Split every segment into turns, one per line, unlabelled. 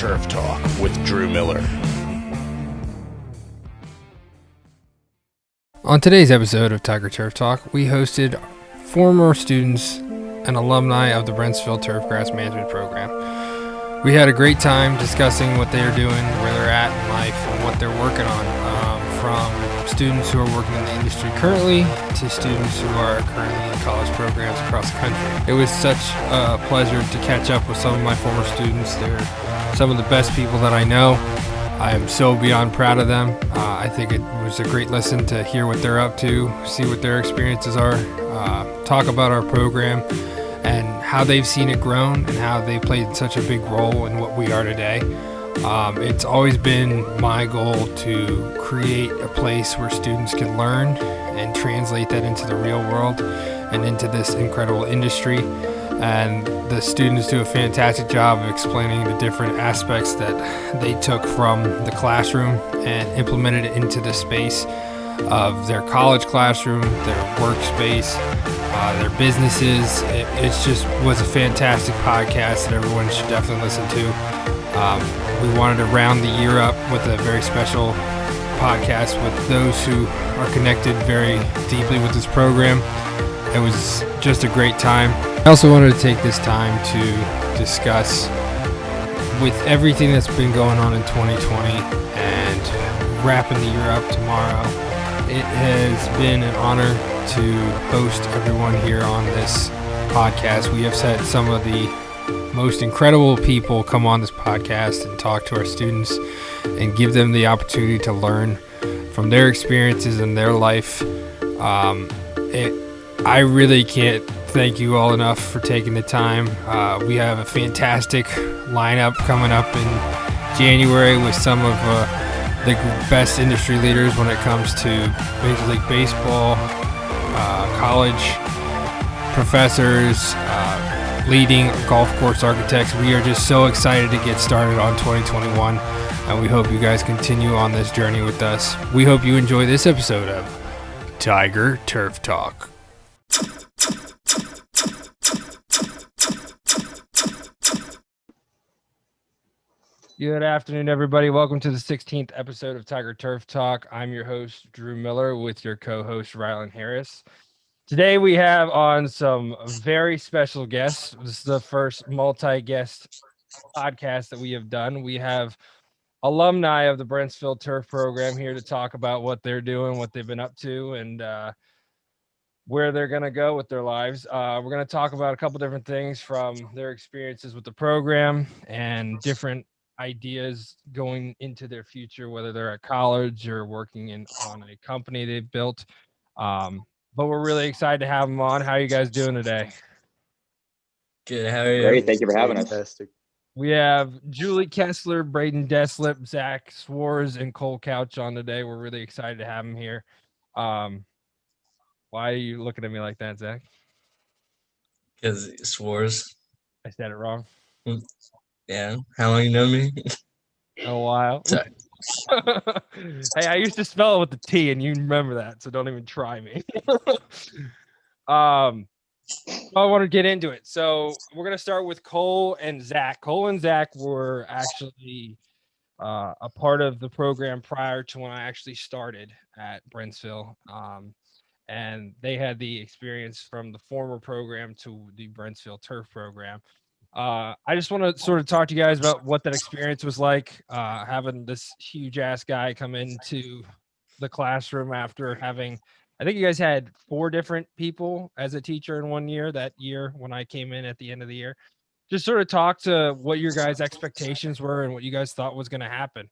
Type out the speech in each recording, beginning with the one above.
Turf Talk with Drew Miller.
On today's episode of Tiger Turf Talk, we hosted former students and alumni of the Brentsville Turfgrass Management program. We had a great time discussing what they're doing, where they're at in life, and what they're working on, from students who are working in the industry currently to students who are currently in college programs across the country. It was such a pleasure to catch up with some of my former students. They're some of the best people that I know. I am so beyond proud of them. I think it was a great listen to hear what they're up to, see what their experiences are, talk about our program and how they've seen it grown and how they played such a big role in what we are today. It's always been my goal to create a place where students can learn and translate that into the real world and into this incredible industry. And the students do a fantastic job of explaining the different aspects that they took from the classroom and implemented it into the space of their college classroom, their workspace, their businesses. It just was a fantastic podcast that everyone should definitely listen to. We wanted to round the year up with a very special podcast with those who are connected very deeply with this program. It was just a great time. I also wanted to take this time to discuss, with everything that's been going on in 2020 and wrapping the year up tomorrow, it has been an honor to host everyone here on this podcast. We have had some of the most incredible people come on this podcast and talk to our students and give them the opportunity to learn from their experiences in their life. I really can't thank you all enough for taking the time. We have a fantastic lineup coming up in January with some of the best industry leaders when it comes to Major League Baseball, college professors, leading golf course architects. We are just so excited to get started on 2021, and we hope you guys continue on this journey with us. We hope you enjoy this episode of Tiger Turf Talk. Good afternoon, everybody. Welcome to the 16th episode of Tiger Turf Talk. I'm your host, Drew Miller, with your co-host, Rylan Harris. Today, we have on some very special guests. This is the first multi-guest podcast that we have done. We have alumni of the Brentsville Turf program here to talk about what they're doing, what they've been up to, and where they're going to go with their lives. We're going to talk about a couple different things from their experiences with the program and different ideas going into their future, whether they're at college or working on a company they've built. But we're really excited to have them on. How are you guys doing today?
Good. How are you?
Great. Thank you for having us.
Fantastic.
We have Julie Kessler, Braden Deslip, Zach Swarz, and Cole Couch on today. We're really excited to have them here. Why are you looking at me like that, Zach?
Because Swarz.
I said it wrong.
Yeah. How long you know me?
A while.
Sorry.
Hey, I used to spell it with the T, and you remember that, so don't even try me. I want to get into it. So we're gonna start with Cole and Zach. Cole and Zach were actually a part of the program prior to when I actually started at Brentsville. And they had the experience from the former program to the Brentsville Turf program. I just want to sort of talk to you guys about what that experience was like, having this huge ass guy come into the classroom after having, I think you guys had 4 different people as a teacher in one year, that year when I came in at the end of the year. Just sort of talk to what your guys' expectations were and what you guys thought was going to happen.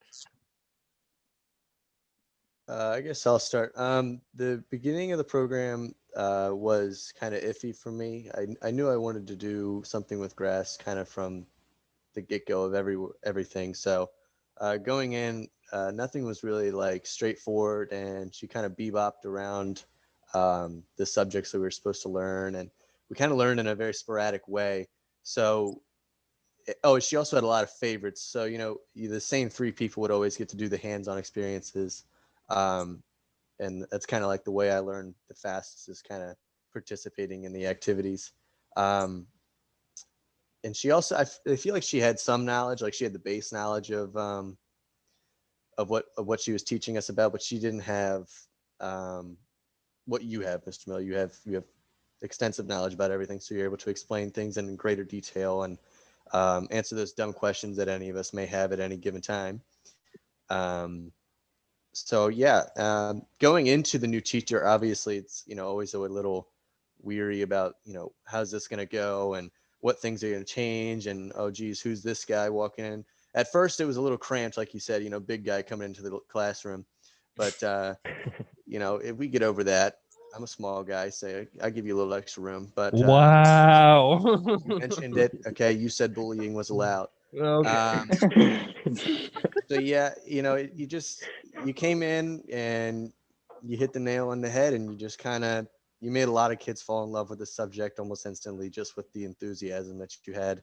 I guess I'll start. The beginning of the program was kind of iffy for me. I knew I wanted to do something with grass kind of from the get-go of everything. So going in, nothing was really like straightforward, and she kind of bebopped around the subjects that we were supposed to learn, and we kind of learned in a very sporadic way. So, she also had a lot of favorites. So, the same 3 people would always get to do the hands-on experiences. And that's kind of like the way I learned the fastest, is kind of participating in the activities. and she also I feel like she had some knowledge, like she had the base knowledge of what she was teaching us about, but she didn't have um, what you have, Mr. Miller. You have extensive knowledge about everything, so you're able to explain things in greater detail and answer those dumb questions that any of us may have at any given time. Um, so yeah, going into the new teacher, obviously it's always a little weary about how's this going to go and what things are going to change and oh geez, who's this guy walking in. At first it was a little cramped, like you said, big guy coming into the classroom, but if we get over that, I'm a small guy, so I give you a little extra room. But
Wow.
you mentioned it. Okay, you said bullying was allowed.
Okay.
So yeah, you came in and you hit the nail on the head, and you just kind of you made a lot of kids fall in love with the subject almost instantly, just with the enthusiasm that you had,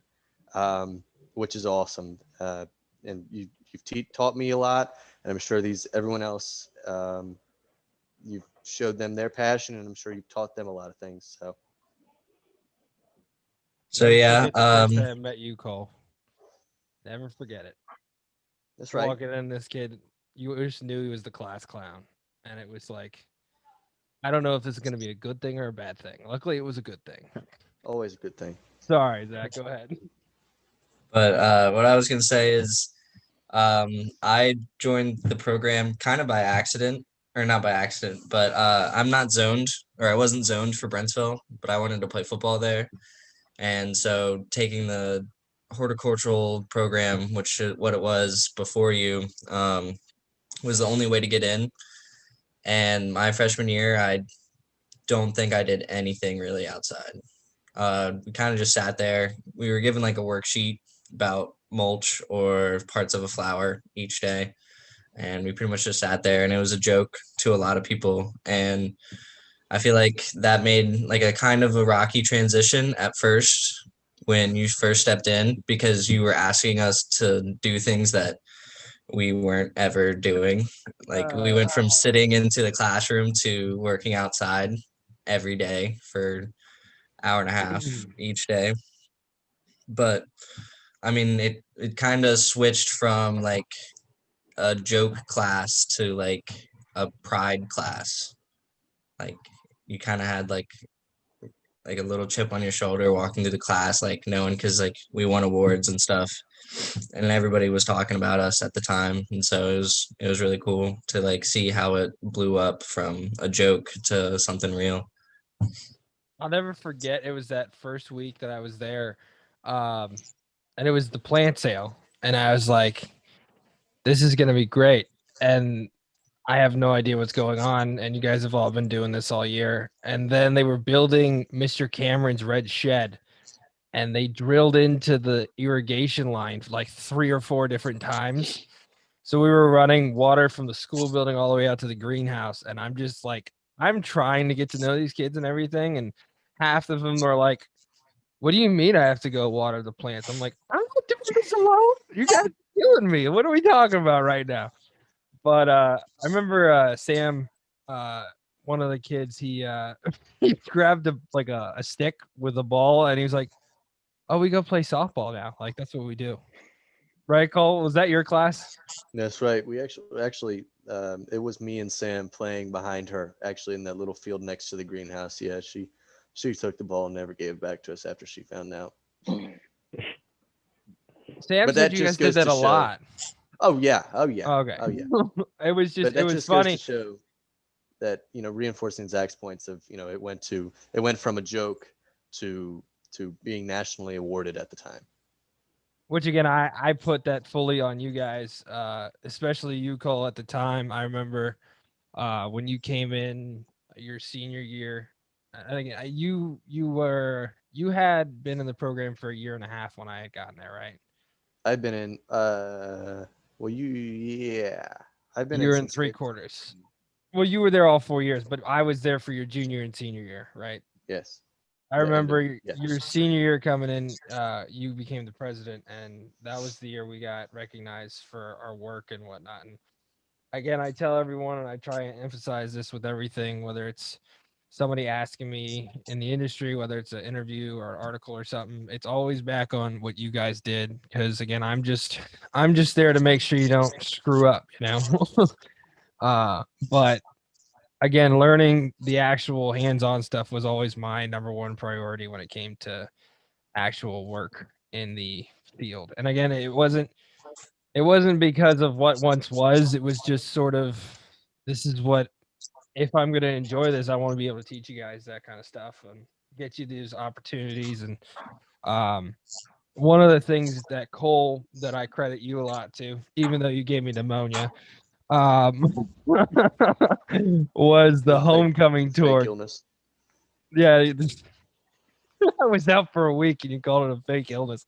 which is awesome. And you've taught me a lot, and I'm sure everyone else, you've showed them their passion, and I'm sure you've taught them a lot of things. So
So
Never
yeah,
forget the first time I met you, Cole. Never forget it.
that's right.
Walking in, this kid, you just knew he was the class clown, and it was like, I don't know if this is going to be a good thing or a bad thing. Luckily, it was a good thing.
Always a good thing.
Sorry, Zach. Go ahead.
but what I was gonna say is, I joined the program kind of by accident, or not by accident, but I'm not zoned, or I wasn't zoned for Brentsville, but I wanted to play football there, and so taking the horticultural program, which is what it was before you, was the only way to get in. And my freshman year, I don't think I did anything really outside. We kind of just sat there. We were given like a worksheet about mulch or parts of a flower each day, and we pretty much just sat there, and it was a joke to a lot of people. And I feel like that made like a kind of a rocky transition at first when you first stepped in, because you were asking us to do things that we weren't ever doing. Like we went from sitting into the classroom to working outside every day for hour and a half each day. But I mean, it kind of switched from like a joke class to like a pride class. Like you kind of had like a little chip on your shoulder walking through the class, like knowing, because like we won awards and stuff, and everybody was talking about us at the time, and so it was really cool to like see how it blew up from a joke to something real.
I'll never forget. It was that first week that I was there, and it was the plant sale, and I was like, "This is gonna be great." And I have no idea what's going on, and you guys have all been doing this all year. And then they were building Mr. Cameron's red shed, and they drilled into the irrigation line like 3 or 4 different times. So we were running water from the school building all the way out to the greenhouse, and I'm just like, I'm trying to get to know these kids and everything, and half of them are like, "What do you mean I have to go water the plants?" I'm like, "I'm not doing this alone. You guys are killing me. What are we talking about right now?" But I remember Sam, uh, one of the kids, he he grabbed a stick with a ball, and he was like, "Oh, we go play softball now. Like that's what we do." Right, Cole? Was that your class?
That's right. We actually it was me and Sam playing behind her, actually in that little field next to the greenhouse. Yeah, she took the ball and never gave it back to us after she found out.
Sam
But
said
that
you guys
just
did
goes
that
to
a
show.
lot.
Oh yeah, oh yeah,
Okay.
oh yeah.
It
But that
was
just goes to
funny.
show that reinforcing Zach's points of it went from a joke to being nationally awarded at the time.
Which again, I put that fully on you guys, especially you, Cole, at the time. I remember when you came in your senior year. I think you had been in the program for a year and a half when I had gotten there, right?
I've been in well you yeah I've been in
You're in
since
three
April.
quarters. Well, you were there all 4 years, but I was there for your junior and senior year, right?
Yes.
I
The end of
remember
yeah.
your senior year coming in, you became the president, and that was the year we got recognized for our work and whatnot. And again, I tell everyone, and I try and emphasize this with everything, whether it's somebody asking me in the industry, whether it's an interview or an article or something, it's always back on what you guys did. Because again, I'm just there to make sure you don't screw up, you know. But again, learning the actual hands-on stuff was always my number one priority when it came to actual work in the field. And again, it wasn't because of what once was. It was just sort of, this is what, if I'm going to enjoy this, I want to be able to teach you guys that kind of stuff and get you these opportunities. And um, one of the things that Cole, that I credit you a lot to, even though you gave me pneumonia, was the
It's fake,
homecoming
fake
tour.
illness.
Yeah, I was out for a week and you called it a fake illness.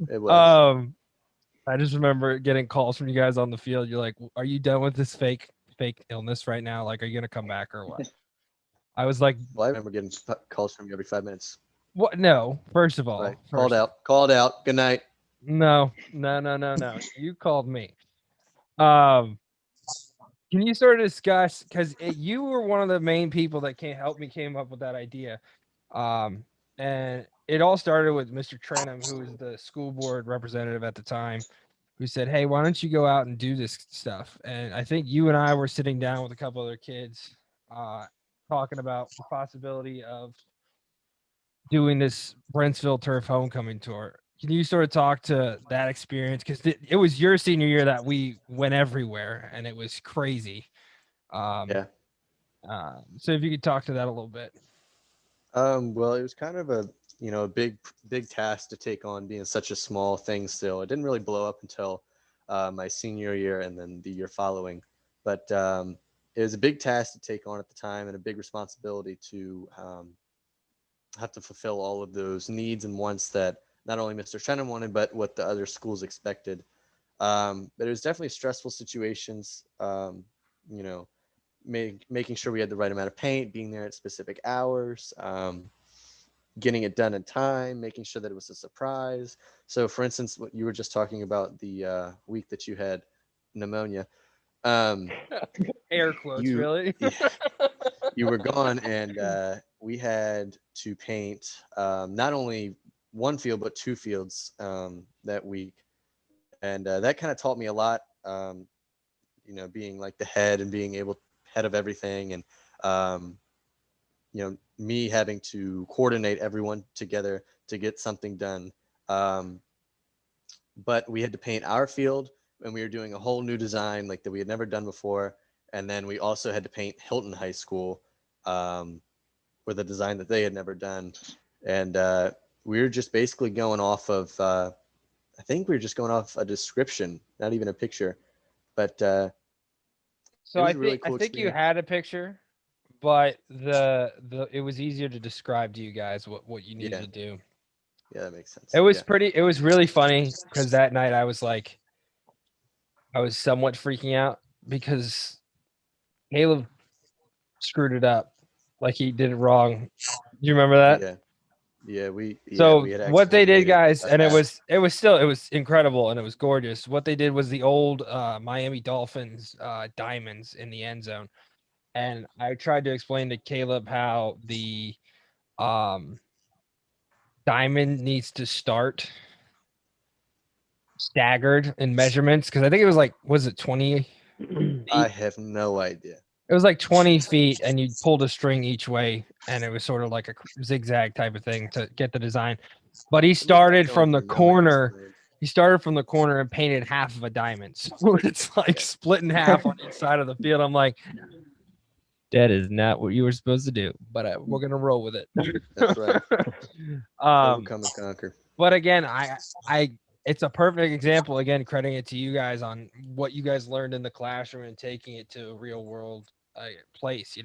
It was.
I just remember getting calls from you guys on the field. You're like, "Are you done with this fake illness right now? Like, are you gonna come back or what?" I was like,
Well, I remember getting calls from you every 5 minutes.
"What? No. First of all,
Right. Called out. Called out. Good night.
No. You called me. Um, can you sort of discuss, because you were one of the main people that came up with that idea, and it all started with Mr. Trenham, who was the school board representative at the time, who said, "Hey, why don't you go out and do this stuff?" And I think you and I were sitting down with a couple other kids, talking about the possibility of doing this Brentsville Turf Homecoming Tour. Can you sort of talk to that experience? Because it was your senior year that we went everywhere, and it was crazy.
Yeah.
So if you could talk to that a little bit.
Well, it was kind of a big task to take on, being such a small thing still. It didn't really blow up until my senior year and then the year following. But it was a big task to take on at the time and a big responsibility to have to fulfill all of those needs and wants that not only Mr. Shannon wanted, but what the other schools expected. But it was definitely stressful situations. You know, making sure we had the right amount of paint, being there at specific hours, getting it done in time, making sure that it was a surprise. So, for instance, what you were just talking about, the week that you had pneumonia, um,
Air quotes,
you
really?
you were gone, and we had to paint not only one field but two fields that week, and that kind of taught me a lot. Being like the head and being able head of everything, and me having to coordinate everyone together to get something done. Um, but we had to paint our field, and we were doing a whole new design like that we had never done before. And then we also had to paint Hilton High School with a design that they had never done. And we were just basically going off of, I think we were just going off a description, not even a picture. But
So
it was a really cool
I think you
experience.
had a picture, but the it was easier to describe to you guys what you needed
Yeah.
to do.
Yeah, that makes sense.
It was
Yeah.
it was really funny because that night I was like, I was somewhat freaking out because Caleb screwed it up, like he did it wrong. You remember that?
Yeah. Yeah, we
So
we had
what they
accidentally
did,
made it
guys,
a
and
half.
it was incredible and it was gorgeous. What they did was the old Miami Dolphins diamonds in the end zone, and I tried to explain to Caleb how the um, diamond needs to start staggered in measurements, because I think it was like, was it 20
I
feet?
have no idea.
It was like 20 feet, and you pulled a string each way, and it was sort of like a zigzag type of thing to get the design. But he
What was that
started
going
from the
for no
corner.
max?
He started from the corner and painted half of a diamond. So it's like
Yeah.
split in half on each side of the field. I'm like, that is not what you were supposed to do, but we're gonna roll with it.
That's right.
um,
Overcome and conquer.
but again, it's a perfect example. Again, crediting it to you guys on what you guys learned in the classroom and taking it to a real world place.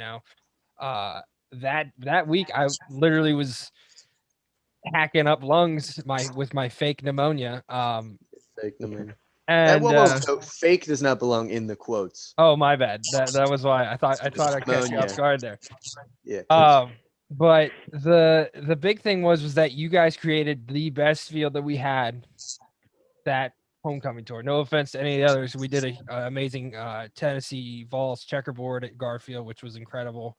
That week I literally was hacking up lungs with my fake pneumonia.
Fake pneumonia.
And
So fake does not belong in the quotes.
oh, my bad. That was why I thought I'd catch you off
Pneumonia.
guard there.
Yeah.
But the big thing was that you guys created the best field that we had that homecoming tour. No offense to any of the others. We did a amazing Tennessee Vols checkerboard at Garfield, which was incredible.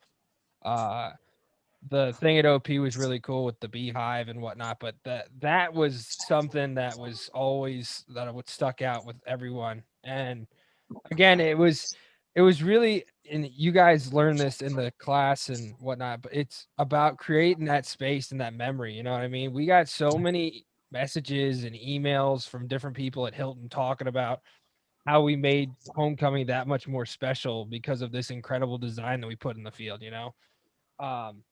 the thing at OP was really cool with the beehive and whatnot, but that was something that was always that would stuck out with everyone. And again, it was really, and you guys learn this in the class and whatnot, but it's about creating that space and that memory. You know what I mean? We got so many messages and emails from different people at Hilton talking about how we made homecoming that much more special because of this incredible design that we put in the field, you know? Um,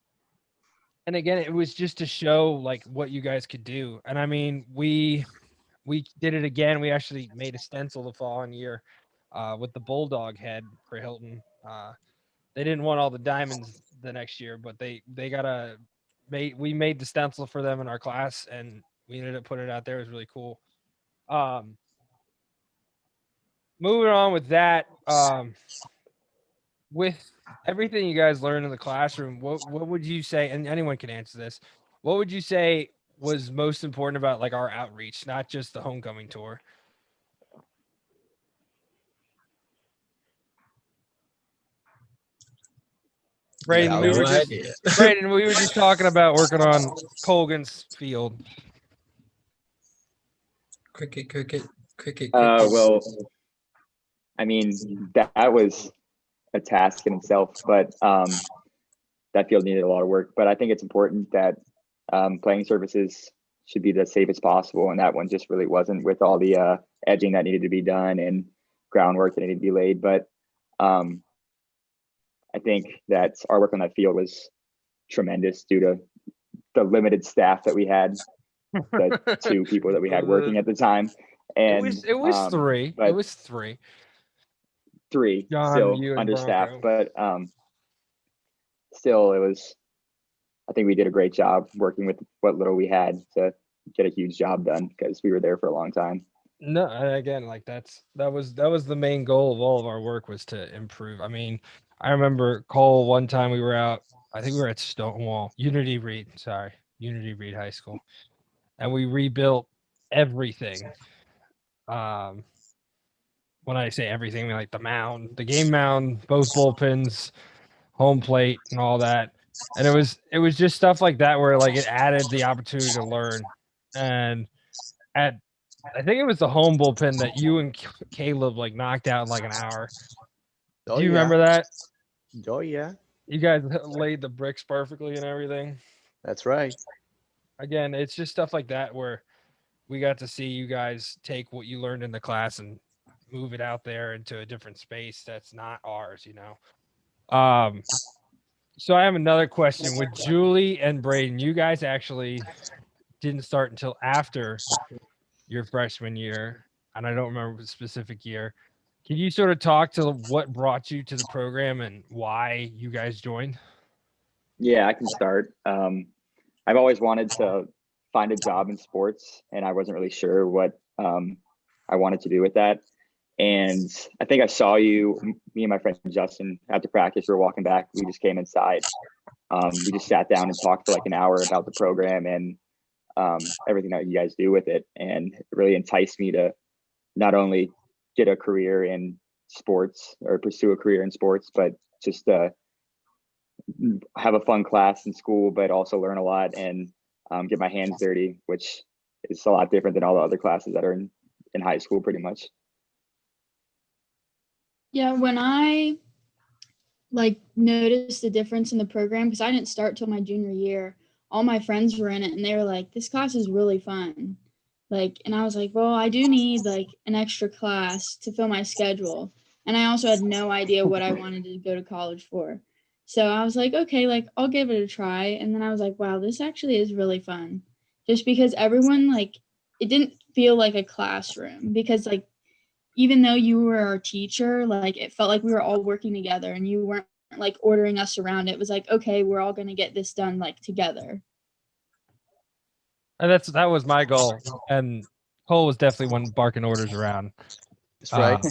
and again, it was just to show like what you guys could do. And I mean, we did it again. We actually made a stencil the following year with the bulldog head for Hilton. They didn't want all the diamonds the next year, but they got a we made the stencil for them in our class, and we ended up putting it out there. It was really cool. Um, moving on with that, with everything you guys learned in the classroom, what would you say? And anyone can answer this. What would you say was most important about like our outreach, not just the homecoming tour? Braden, we were
No
just
idea.
Braden, we were just talking about working on Colgan's field.
Cricket, cricket, cricket, cricket.
Well, I mean, that was a task in itself, but that field needed a lot of work. But I think it's important that playing surfaces should be the safest possible, and that one just really wasn't, with all the edging that needed to be done and groundwork that needed to be laid. But I think that our work on that field was tremendous due to the limited staff that we had, the 2 people that we had working at the time. And
it was 3.
but
It was 3.
3
John,
still
you, and
understaffed,
Bronco.
but still, it was. I think we did a great job working with what little we had to get a huge job done because we were there for a long time.
No, and again, like that was the main goal of all of our work, was to improve. I mean, I remember Cole, one time we were out. I think we were at Stonewall Unity Reed High School, and we rebuilt everything. When I say everything, I mean like the mound, the game mound, both bullpens, home plate, and all that. And it was just stuff like that where like it added the opportunity to learn. And at I think it was the home bullpen that you and Caleb like knocked out in like an hour.
Oh,
Do you
yeah.
remember that?
Oh, yeah.
You guys laid the bricks perfectly and everything.
That's right.
Again, it's just stuff like that where we got to see you guys take what you learned in the class and move it out there into a different space that's not ours, you know. So I have another question. With Julie and Braden, you guys actually didn't start until after your freshman year, and I don't remember the specific year. Can you sort of talk to what brought you to the program and why you guys joined?
Yeah, I can start. I've always wanted to find a job in sports, and I wasn't really sure what I wanted to do with that. And I think I saw you, me and my friend Justin, after practice. We were walking back. We just came inside. We just sat down and talked for like an hour about the program and everything that you guys do with it. And it really enticed me to not only get a career in sports or pursue a career in sports, but just have a fun class in school, but also learn a lot and get my hands dirty, which is a lot different than all the other classes that are in high school pretty much.
Yeah, when I like noticed the difference in the program, because I didn't start till my junior year, all my friends were in it and they were like, this class is really fun. Like, and I was like, well, I do need like an extra class to fill my schedule. And I also had no idea what I wanted to go to college for. So I was like, okay, like I'll give it a try. And then I was like, wow, this actually is really fun. Just because everyone, like, it didn't feel like a classroom, because like, even though you were our teacher, like it felt like we were all working together and you weren't like ordering us around. It was like, okay, we're all going to get this done like together.
And that was my goal. And Cole was definitely one barking orders around.
That's right.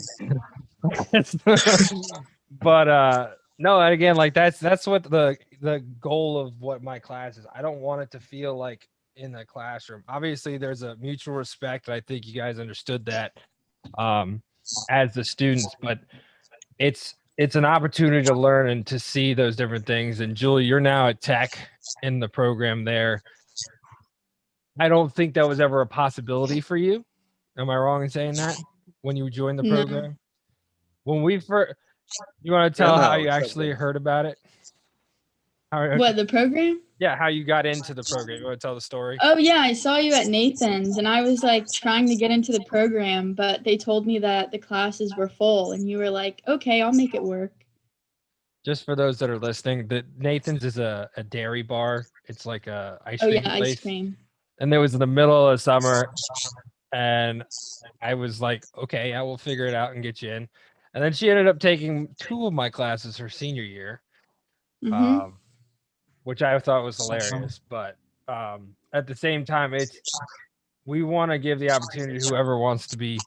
But no, again, like that's what the goal of what my class is. I don't want it to feel like in the classroom. Obviously, there's a mutual respect, and I think you guys understood that as the students, but it's it's an opportunity to learn and to see those different things. And Julie, you're now at Tech in the program there. I don't think that was ever a possibility for you. Am I wrong in saying that when you joined the
No.
program? When we first, you want to tell how you actually heard about it?
What, the program?
Yeah, how you got into the program. You want to tell the story?
Oh yeah, I saw you at Nathan's and I was like trying to get into the program, but they told me that the classes were full and you were like, okay, I'll make it work.
Just for those that are listening, the Nathan's is a dairy bar. It's like a ice
Oh
cream
yeah,
place.
ice cream.
And it was in the middle of summer, and I was like, okay, I will figure it out and get you in. And then she ended up taking 2 of my classes her senior year,
Mm-hmm.
which I thought was hilarious. But at the same time, we want to give the opportunity to whoever wants to be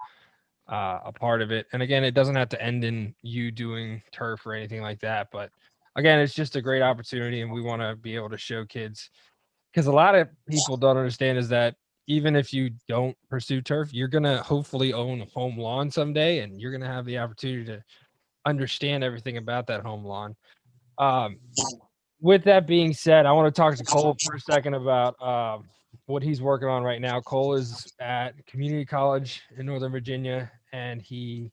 a part of it. And again, it doesn't have to end in you doing turf or anything like that. But again, it's just a great opportunity, and we want to be able to show kids, because a lot of people don't understand is that even if you don't pursue turf, you're going to hopefully own a home lawn someday, and you're going to have the opportunity to understand everything about that home lawn. With that being said, I want to talk to Cole for a second about what he's working on right now. Cole is at community college in Northern Virginia, and he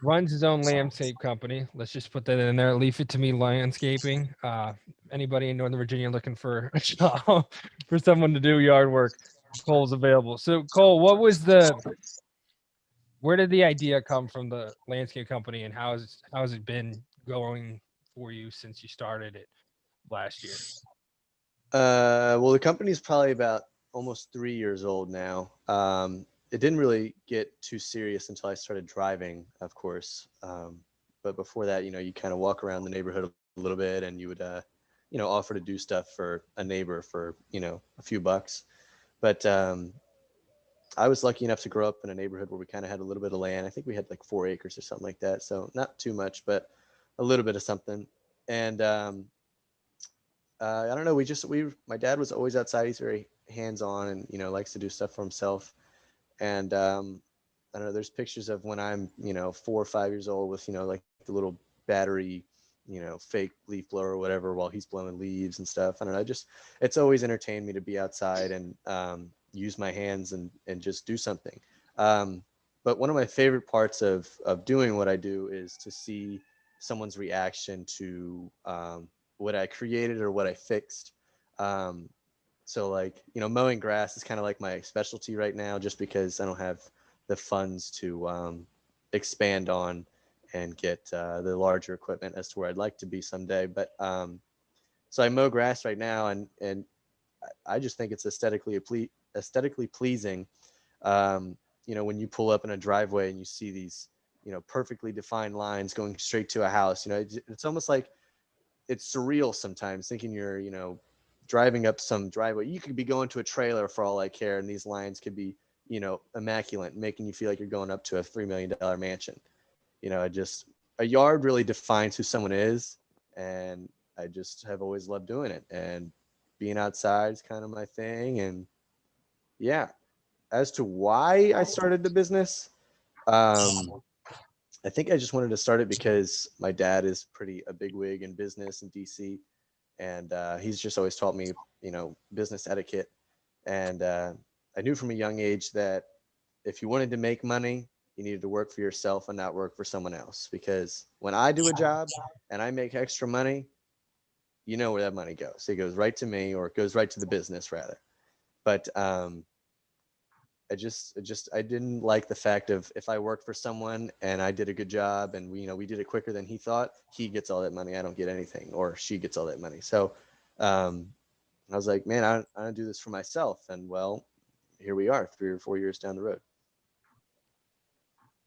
runs his own landscape company. Let's just put that in there. Leave it to me landscaping. Anybody in Northern Virginia looking for a job for someone to do yard work, Cole's available. So Cole, where did the idea come from, the landscape company, and how has it been going for you since you started it last year?
Well, the company's probably about almost 3 years old now. It didn't really get too serious until I started driving, of course. But before that, you kind of walk around the neighborhood a little bit, and you would, offer to do stuff for a neighbor for, a few bucks. But I was lucky enough to grow up in a neighborhood where we kind of had a little bit of land. I think we had like 4 acres or something like that. So not too much, but a little bit of something. And I don't know. My dad was always outside. He's very hands-on and, likes to do stuff for himself. And I don't know, there's pictures of when I'm, 4 or 5 years old with, like the little battery, fake leaf blower or whatever while he's blowing leaves and stuff. I don't know. It's always entertained me to be outside and use my hands and just do something. But one of my favorite parts of doing what I do is to see someone's reaction to what I created or what I fixed. So like, mowing grass is kind of like my specialty right now, just because I don't have the funds to expand on and get the larger equipment as to where I'd like to be someday. But so I mow grass right now, and I just think it's aesthetically pleasing. When you pull up in a driveway and you see these, perfectly defined lines going straight to a house, it's almost like it's surreal sometimes, thinking you're, driving up some driveway. You could be going to a trailer for all I care, and these lines could be, immaculate, making you feel like you're going up to a $3 million mansion. A yard really defines who someone is, and I just have always loved doing it. And being outside is kind of my thing. And yeah, as to why I started the business, I think I just wanted to start it because my dad is a big wig in business in DC, and he's just always taught me, business etiquette. And I knew from a young age that if you wanted to make money, you needed to work for yourself and not work for someone else. Because when I do a job and I make extra money, you know where that money goes. It goes right to me, or it goes right to the business rather. But I didn't like the fact of, if I worked for someone and I did a good job and we did it quicker than he thought, he gets all that money, I don't get anything, or she gets all that money. So I was like, man, I don't do this for myself. And well, here we are 3 or 4 years down the road.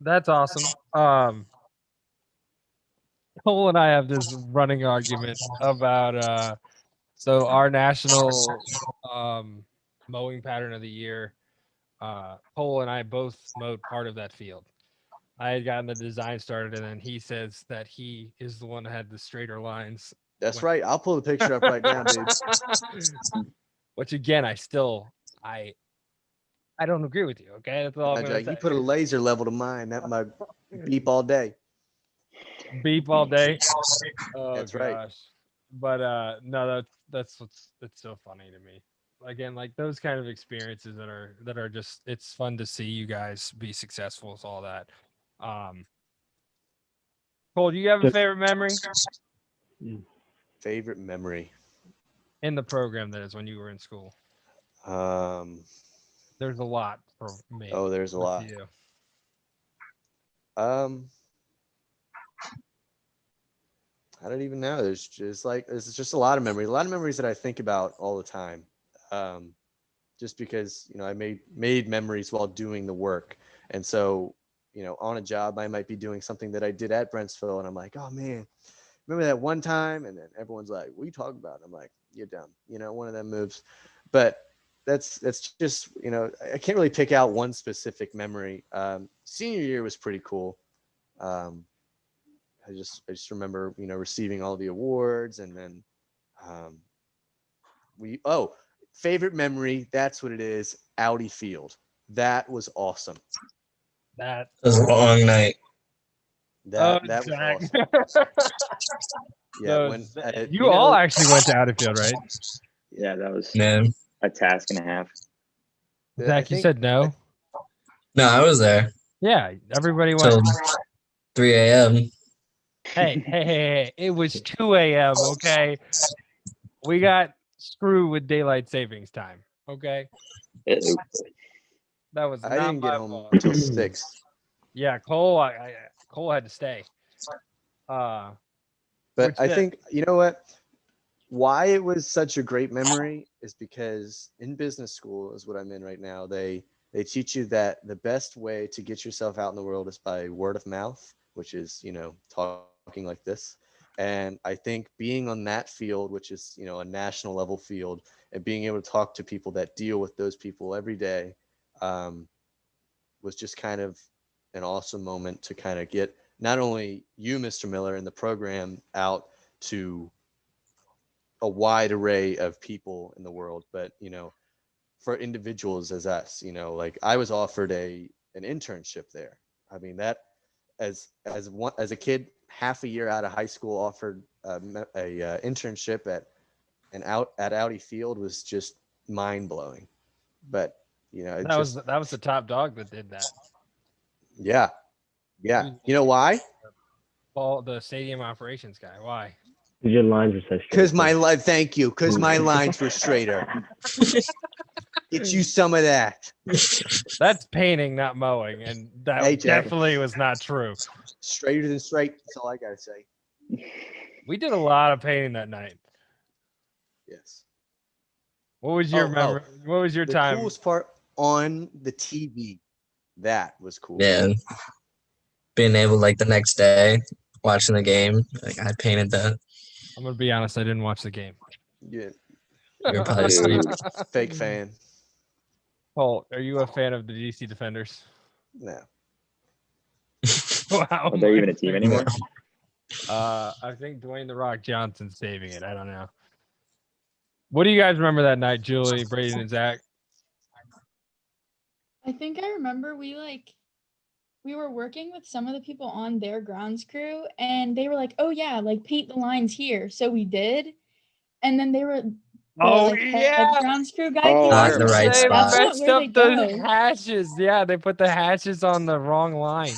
That's awesome. Cole and I have this running argument about so our national mowing pattern of the year. Cole and I both mowed part of that field. I had gotten the design started, and then he says that he is the one that had the straighter lines.
That's right. I'll pull the picture up right now, dude.
Which again, I I don't agree with you. Okay, that's all I'm gonna
Like,
say.
you put a laser level to mine. That might beep all day.
Beep all day. Oh
That's right.
gosh. But no, that's so funny to me. Again, like those kind of experiences that are just it's fun to see you guys be successful with all that. Cole, do you have a favorite memory
Favorite memory.
in the program that is when you were in school? There's a lot for me.
Oh, there's a
What's
lot.
you?
I don't even know. There's just a lot of memories. A lot of memories that I think about all the time. Just because, I made memories while doing the work. And so, on a job, I might be doing something that I did at Brentsville, and I'm like, oh man, remember that one time? And then everyone's like, what are you talking about? And I'm like, you're dumb. One of them moves. But that's just, I can't really pick out one specific memory. Senior year was pretty cool. I just remember, receiving all the awards, and then favorite memory, that's what it is. Audi Field. That was awesome.
That
It was a long night.
That was awesome. Yeah,
you all actually went to Outfield, right?
Yeah, that was
Man.
a task and a half.
Zach, you said no?
No, I was there
Yeah, everybody went.
till 3 a.m.
Hey, it was 2 a.m., okay? We got screwed with daylight savings time, okay? That was
I
not
didn't get
my
home
fault.
until 6.
Yeah, Cole Cole had to stay.
But I think, you know what? Why it was such a great memory is because in business school, is what I'm in right now, they teach you that the best way to get yourself out in the world is by word of mouth, which is, talking like this. And I think being on that field, which is, a national level field, and being able to talk to people that deal with those people every day, was just kind of an awesome moment to kind of get not only you, Mr. Miller, and the program out to a wide array of people in the world, but for individuals as us, like I was offered an internship there. I mean, that as a kid, half a year out of high school, offered a internship at Audi Field was just mind blowing. But
that was the top dog that did that.
Yeah. You know why?
The stadium operations guy. Why?
Your lines are so straight.
Thank you. Because my lines were straighter. Get you some of that.
That's painting, not mowing, and that definitely was not true.
Straighter than straight. That's all I gotta say.
We did a lot of painting that night.
Yes.
What was your memory? What was your time?
The coolest part on the TV. That was cool.
Yeah. Being able, like, the next day, watching the game, like, I painted that.
I'm going to be honest, I didn't watch the game.
Yeah.
You're probably asleep.
Fake fan.
Paul, are you a fan of the DC Defenders?
No.
Wow.
Are they even a team anymore?
I think Dwayne "The Rock" Johnson's saving it. I don't know. What do you guys remember that night, Julie, Braden, and Zach?
I think I remember we were working with some of the people on their grounds crew, and they were like, "Oh yeah, like paint the lines here." So we did, and then they were head grounds crew guy came
Not
out
the right
like,
spot.
"That's not where they
those
go."
hashes. Yeah, they put the hashes on the wrong line.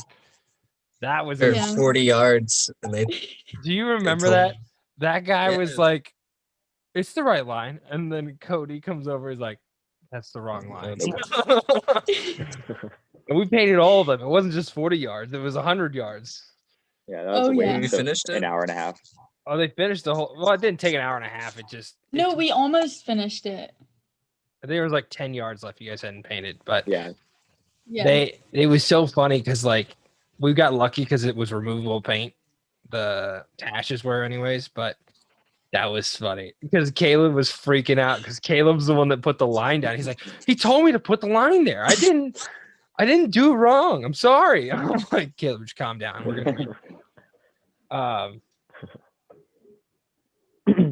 That was
They're
Yeah.
40 yards. And they,
Do you remember that? That guy was like, "It's the right line," and then Cody comes over. He's like, "That's the wrong line." And we painted all of them. It wasn't just 40 yards. It was 100 yards.
Yeah, that was a waste of an hour and a half.
Oh, they finished the whole. Well, it didn't take an hour and a half.
No, we almost finished it.
I think there was like 10 yards left. You guys hadn't painted, but
Yeah.
It was so funny because like we got lucky because it was removable paint. The hashes were anyways, but that was funny because Caleb was freaking out because Caleb's the one that put the line down. He's like, he told me to put the line there. I didn't do it wrong. I'm sorry. I'm like, Caleb, just calm down. We're gonna be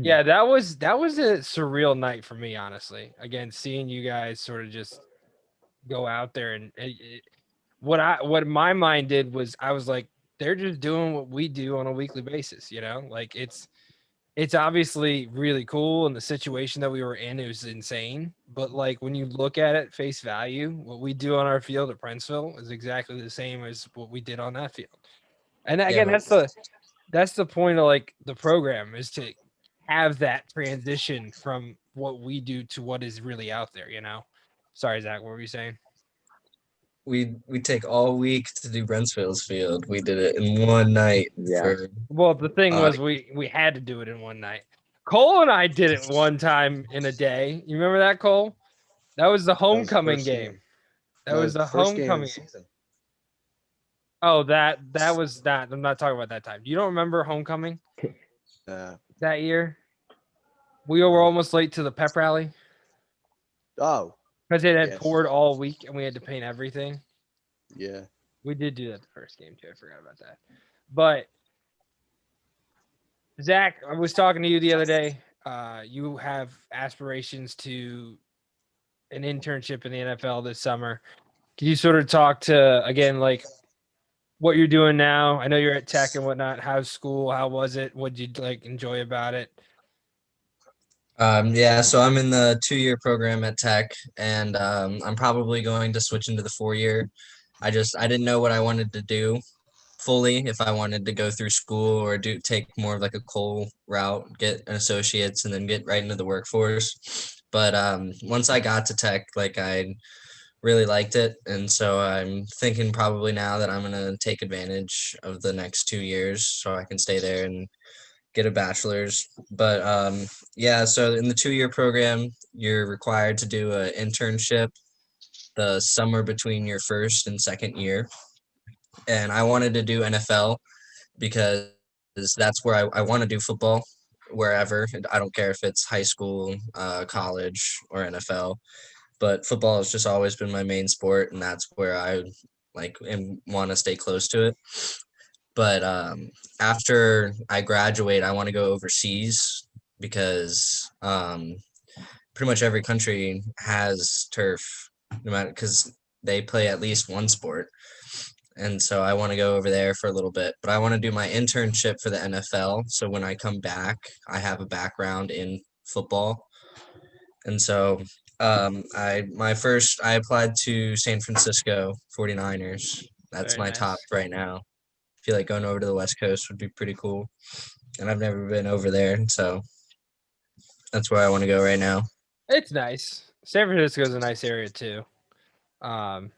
yeah, that was a surreal night for me, honestly. Again, seeing you guys sort of just go out there and what my mind did was I was like, they're just doing what we do on a weekly basis, like it's obviously really cool, and the situation that we were in, it was insane. But like when you look at it face value, what we do on our field at Brentsville is exactly the same as what we did on that field. And
Yeah,
again, that's the point of like the program, is to have that transition from what we do to what is really out there. Sorry, Zach, what were you saying?
we take all week to do Brentsville's field. We did it in one night
Yeah.
for
Well, the thing
uh,
was we had to do it in one night. Cole and I did it one time in a day. You remember that, Cole? That was the
That was the
homecoming
first
game. That
That
was
was
the
the first game of
homecoming
the
game.
season.
Oh, that was that. I'm not talking about that time. You don't remember homecoming that year? We were almost late to the pep rally
Oh,
because it had
yes.
poured all week and we had to paint everything.
Yeah.
We did do that the first game too. I forgot about that. But Zach, I was talking to you the other day. You have aspirations to an internship in the NFL this summer. Can you sort of talk to, again, like what you're doing now? I know you're at Tech and whatnot. How's school? How was it? What did you like enjoy about it?
Yeah, so I'm in the 2-year program at Tech, and I'm probably going to switch into the 4-year. I didn't know what I wanted to do fully, if I wanted to go through school or take more of like a Cole route, get an associate's, and then get right into the workforce. But once I got to Tech, like I really liked it, and so I'm thinking probably now that I'm gonna take advantage of the next 2 years so I can stay there and get a bachelor's. But yeah, so in the 2-year program, you're required to do an internship the summer between your first and second year. And I wanted to do NFL because that's where I want to do football wherever. I don't care if it's high school, college, or NFL. But football has just always been my main sport, and that's where I like and want to stay close to it. But after I graduate, I want to go overseas because pretty much every country has turf, no matter because they play at least one sport. And so I want to go over there for a little bit, but I want to do my internship for the NFL. So when I come back, I have a background in football. And so I applied to San Francisco 49ers. That's
Very
my top
nice.
right now. I feel like going over to the West Coast would be pretty cool. And I've never been over there, so that's where I want to go right now.
It's nice. San Francisco is a nice area too. Um,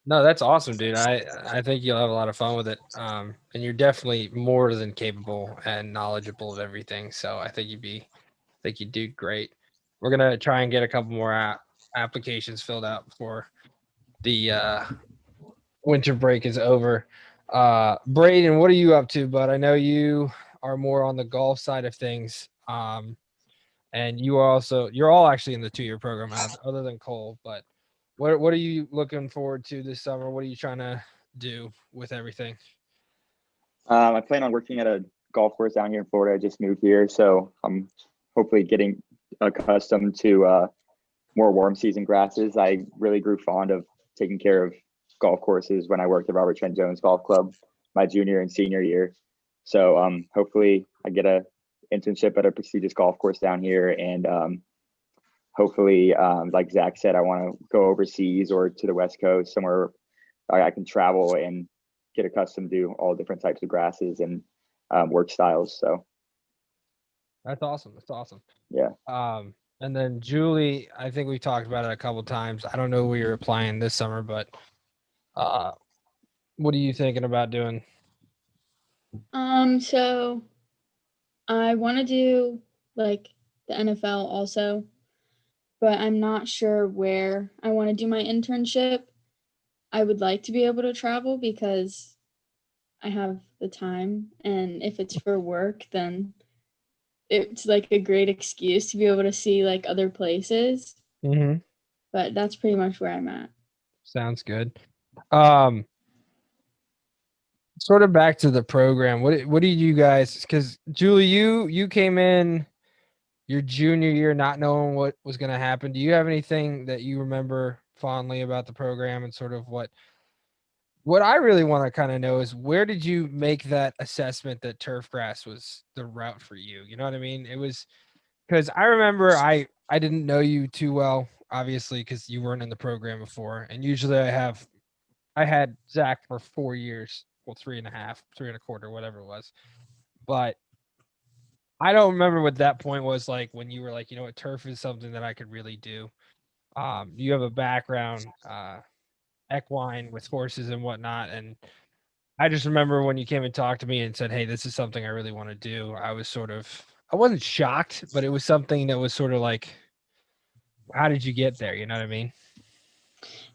no, that's awesome, dude. I think you'll have a lot of fun with it. And you're definitely more than capable and knowledgeable of everything. So I think you do great. We're gonna try and get a couple more applications filled out before the winter break is over. Braden, what are you up to, bud? I know you are more on the golf side of things. And you're all actually in the 2-year program other than Cole, but what are you looking forward to this summer? What are you trying to do with everything?
I plan on working at a golf course down here in Florida. I just moved here, so I'm hopefully getting accustomed to more warm season grasses. I really grew fond of taking care of golf courses when I worked at Robert Trent Jones Golf Club my junior and senior year. So hopefully I get a internship at a prestigious golf course down here, and hopefully, like Zach said, I want to go overseas or to the West Coast, somewhere I can travel and get accustomed to all different types of grasses and work styles. So
That's awesome. That's awesome.
yeah.
And then Julie, I think we talked about it a couple times. I don't know where you're applying this summer, but what are you thinking about doing?
So I want to do like the NFL also, but I'm not sure where I want to do my internship. I would like to be able to travel because I have the time, and if it's for work, then it's like a great excuse to be able to see like other places.
Mm-hmm.
But that's pretty much where I'm at.
Sounds good. Sort of back to the program. What did you guys? Because Julie, you came in your junior year not knowing what was going to happen. Do you have anything that you remember fondly about the program and sort of what I really want to kind of know is where did you make that assessment that turfgrass was the route for you? You know what I mean? It was because I remember I didn't know you too well, obviously, because you weren't in the program before. And usually I had Zach for 4 years, well, 3.5, 3.25, whatever it was. But I don't remember what that point was like when you were like, you know what, turf is something that I could really do. You have a background, equine with horses and whatnot, and I just remember when you came and talked to me and said, "Hey, this is something I really want to do." I wasn't shocked, but it was something that was sort of like, how did you get there? You know what I mean?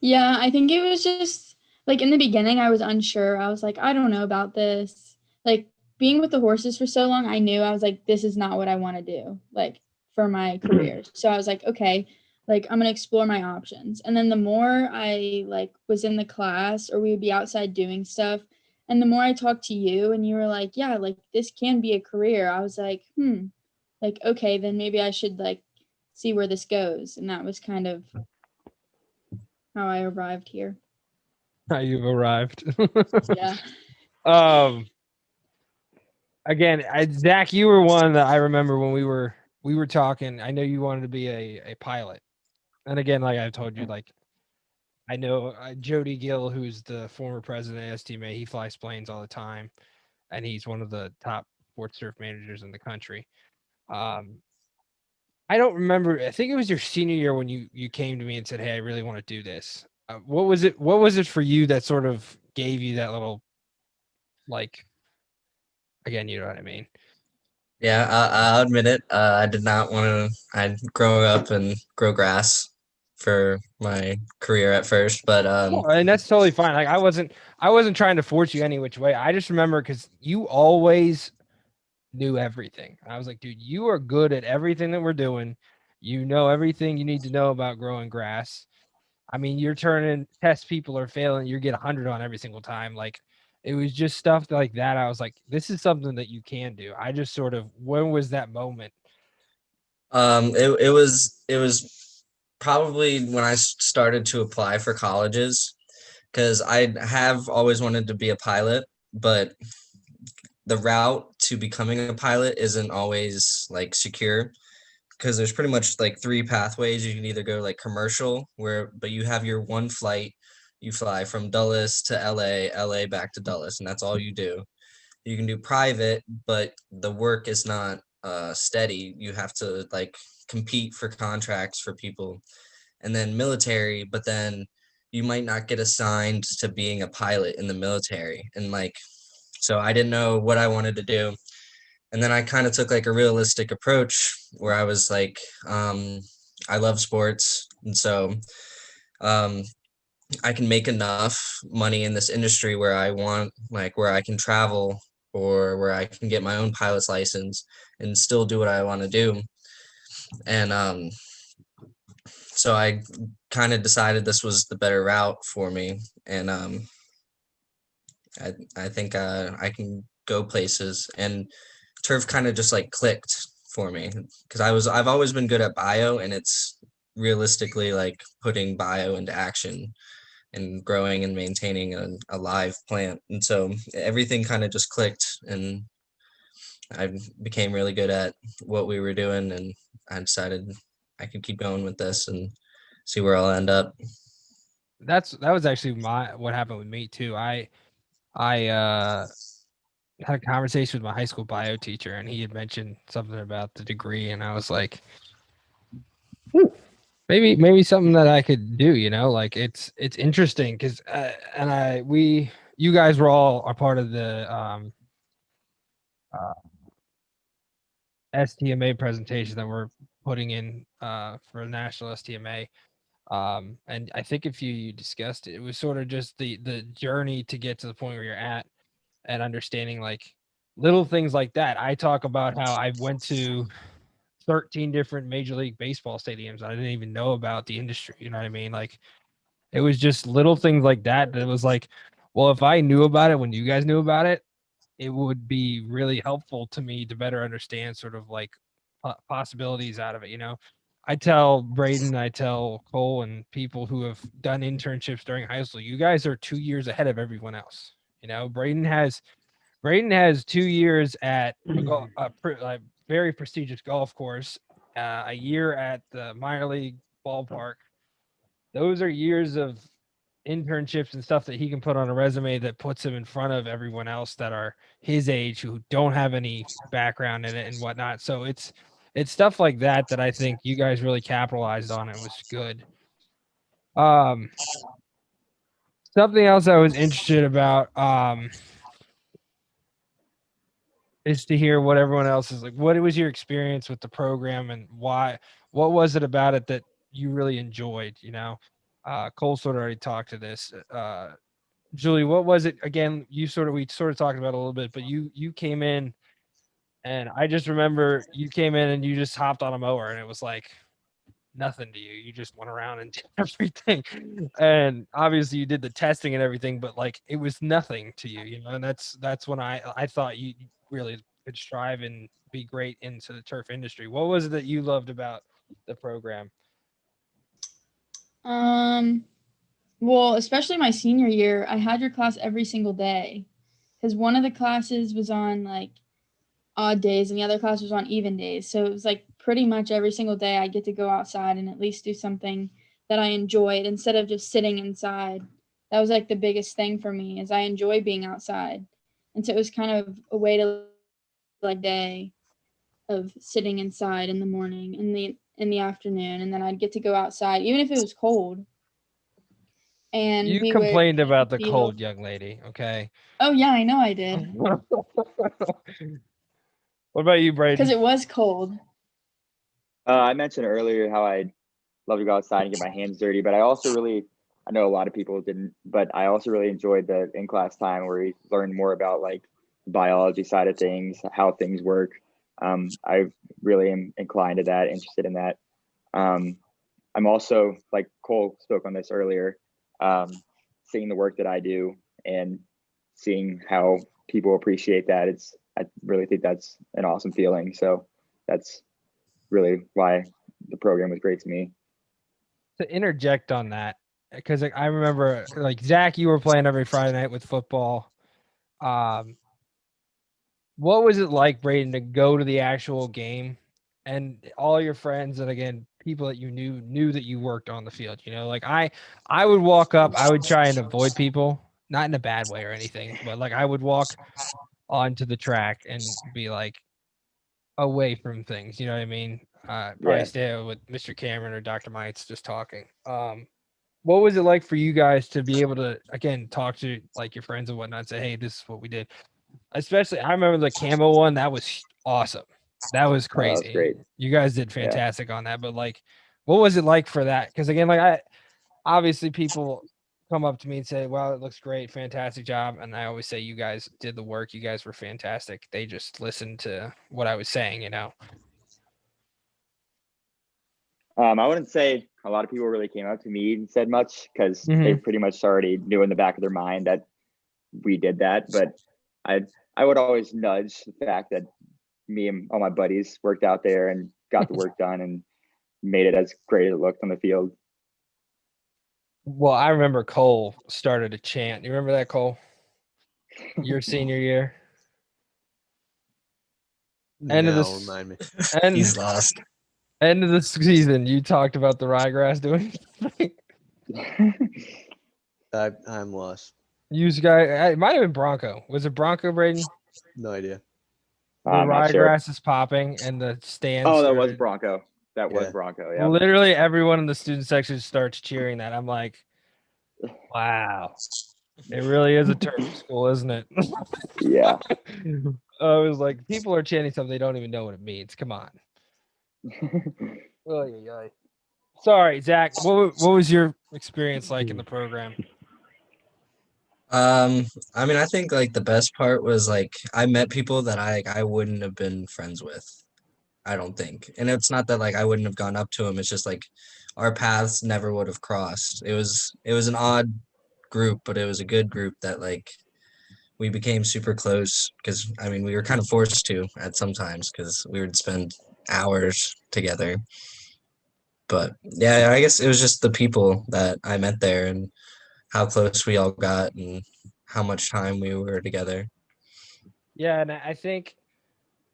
Yeah, I think it was just like in the beginning, I was unsure. I was like, I don't know about this. Like being with the horses for so long, I knew I was like, this is not what I want to do, like for my career. So I was like, okay, like I'm gonna explore my options. And then the more I like was in the class or we would be outside doing stuff, and the more I talked to you and you were like, yeah, like this can be a career. I was like, like okay, then maybe I should like see where this goes. And that was kind of how I arrived here.
How you've arrived.
Yeah.
um. Again, Zach, you were one that I remember when we were talking. I know you wanted to be a pilot, and again, like I told you, like I know Jody Gill, who's the former president of STMA. He flies planes all the time, and he's one of the top sports surf managers in the country. Um, I don't remember. I think it was your senior year when you came to me and said, "Hey, I really want to do this." What was it? What was it for you that sort of gave you that little like? Again, you know what I mean.
Yeah, I'll admit it. I did not want to. I'd grow up and grow grass for my career at first, but
Well, and that's totally fine. Like I wasn't trying to force you any which way. I just remember because you always knew everything. I was like, dude, you are good at everything that we're doing. You know everything you need to know about growing grass. I mean, you're turning test people are failing, you get 100 on every single time. Like it was just stuff like that. I was like, this is something that you can do. I just sort of when was that moment?
it was probably when I started to apply for colleges because I have always wanted to be a pilot, but the route to becoming a pilot isn't always like secure because there's pretty much like three pathways. You can either go like commercial but you have your one flight, you fly from Dulles to LA back to Dulles, and that's all you do. You can do private, but the work is not steady. You have to like compete for contracts for people. And then military, but then you might not get assigned to being a pilot in the military. And like, so I didn't know what I wanted to do. And then I kind of took like a realistic approach where I was like, I love sports. And so um, I can make enough money in this industry where I want, like, where I can travel or where I can get my own pilot's license and still do what I want to do. And so I kind of decided this was the better route for me. And I think I can go places. And turf kind of just like clicked for me because I've always been good at bio, and it's realistically like putting bio into action and growing and maintaining a live plant. And so everything kind of just clicked, and I became really good at what we were doing, and I decided I could keep going with this and see where I'll end up.
That was actually what happened with me too. I had a conversation with my high school bio teacher, and he had mentioned something about the degree, and I was like, maybe something that I could do. You know, like it's interesting because and you guys were all a part of the uh, STMA presentation that we're putting in for national STMA. And I think if you discussed it, it was sort of just the journey to get to the point where you're at and understanding like little things like that. I talk about how I went to 13 different Major League Baseball stadiums. I didn't even know about the industry. You know what I mean? Like it was just little things like that. That was like, well, if I knew about it when you guys knew about it, it would be really helpful to me to better understand sort of like possibilities out of it. You know, I tell Braden, I tell Cole, and people who have done internships during high school, you guys are 2 years ahead of everyone else. You know, Braden has 2 years at a very prestigious golf course, a year at the minor league ballpark. Those are years of internships and stuff that he can put on a resume that puts him in front of everyone else that are his age who don't have any background in it and whatnot. So it's stuff like that that I think you guys really capitalized on. It was good. Um, Something else I was interested about is to hear what everyone else is like. What was your experience with the program and why? What was it about it that you really enjoyed? You know, Cole sort of already talked to this. Julie, what was it again? We sort of talked about it a little bit, but you came in, and I just remember you came in and you just hopped on a mower, and it was like nothing to you. You just went around and did everything, and obviously you did the testing and everything, but like it was nothing to you, you know. And that's when I thought you really could strive and be great into the turf industry. What was it that you loved about the program?
Well, especially my senior year, I had your class every single day because one of the classes was on like odd days and the other class was on even days. So it was like pretty much every single day I get to go outside and at least do something that I enjoyed instead of just sitting inside. That was like the biggest thing for me is I enjoy being outside. And so it was kind of a way to like day of sitting inside in the morning in the afternoon, and then I'd get to go outside even if it was cold. And
You
we would
complained
hit
about
the
the
field.
cold, young lady. Okay.
Oh yeah, I know I did.
What about you,
Because
Braden?
it was cold.
I mentioned earlier how I love to go outside and get my hands dirty, but I know a lot of people didn't, but I also really enjoyed the in class time where we learned more about like the biology side of things, how things work. I really am inclined to that, interested in that. I'm also, like Cole spoke on this earlier, seeing the work that I do and seeing how people appreciate that. I really think that's an awesome feeling. So that's really why the program was great to me.
To interject on that, because like, I remember like Zach, you were playing every Friday night with football. Um, what was it like, Braden, to go to the actual game and all your friends and again people that you knew that you worked on the field? You know, like I would walk up, I would try and avoid people, not in a bad way or anything, but like I would walk onto the track and be like away from things. You know what I mean? Probably
Yeah.
stay with Mr. Cameron or Dr. Mites just talking. What was it like for you guys to be able to again talk to like your friends and whatnot and say, hey, this is what we did? Especially I remember the camo one, that was awesome. That was
Oh, that was
crazy.
great.
You guys did
Yeah.
fantastic on that. But like what was it like for that? Because again, like I obviously people come up to me and say, wow, it looks great, fantastic job. And I always say you guys did the work, you guys were fantastic. They just listened to what I was saying, you know.
I wouldn't say a lot of people really came up to me and said much because they
Mm-hmm.
pretty much already knew in the back of their mind that we did that. But I I would always nudge the fact that me and all my buddies worked out there and got the work done and made it as great as it looked on the field.
Well, I remember Cole started a chant. You remember that, Cole? Your senior year? End of
No,
this
remind me.
end
He's lost.
end of the season, you talked about the ryegrass doing
I'm lost.
use guy it might have been Bronco. Was it Bronco, Braden?
No idea.
The
I'm not sure.
ryegrass is popping and the stands
Oh, that was
started.
Bronco. That was
Yeah.
Bronco. Yeah.
Literally everyone in the student section starts cheering that. I'm like, wow. It really is a turf school, isn't it?
Yeah.
I was like, people are chanting something they don't even know what it means. Come on. Oh, yeah. Sorry, Zach. What was your experience like in the program?
I mean, I think like the best part was like I met people that I wouldn't have been friends with. I don't think. And it's not that like I wouldn't have gone up to him. It's just like our paths never would have crossed. It was an odd group, but it was a good group that like we became super close because I mean we were kind of forced to at some times because we would spend hours together. But yeah, I guess it was just the people that I met there and how close we all got and how much time we were together.
Yeah, and I think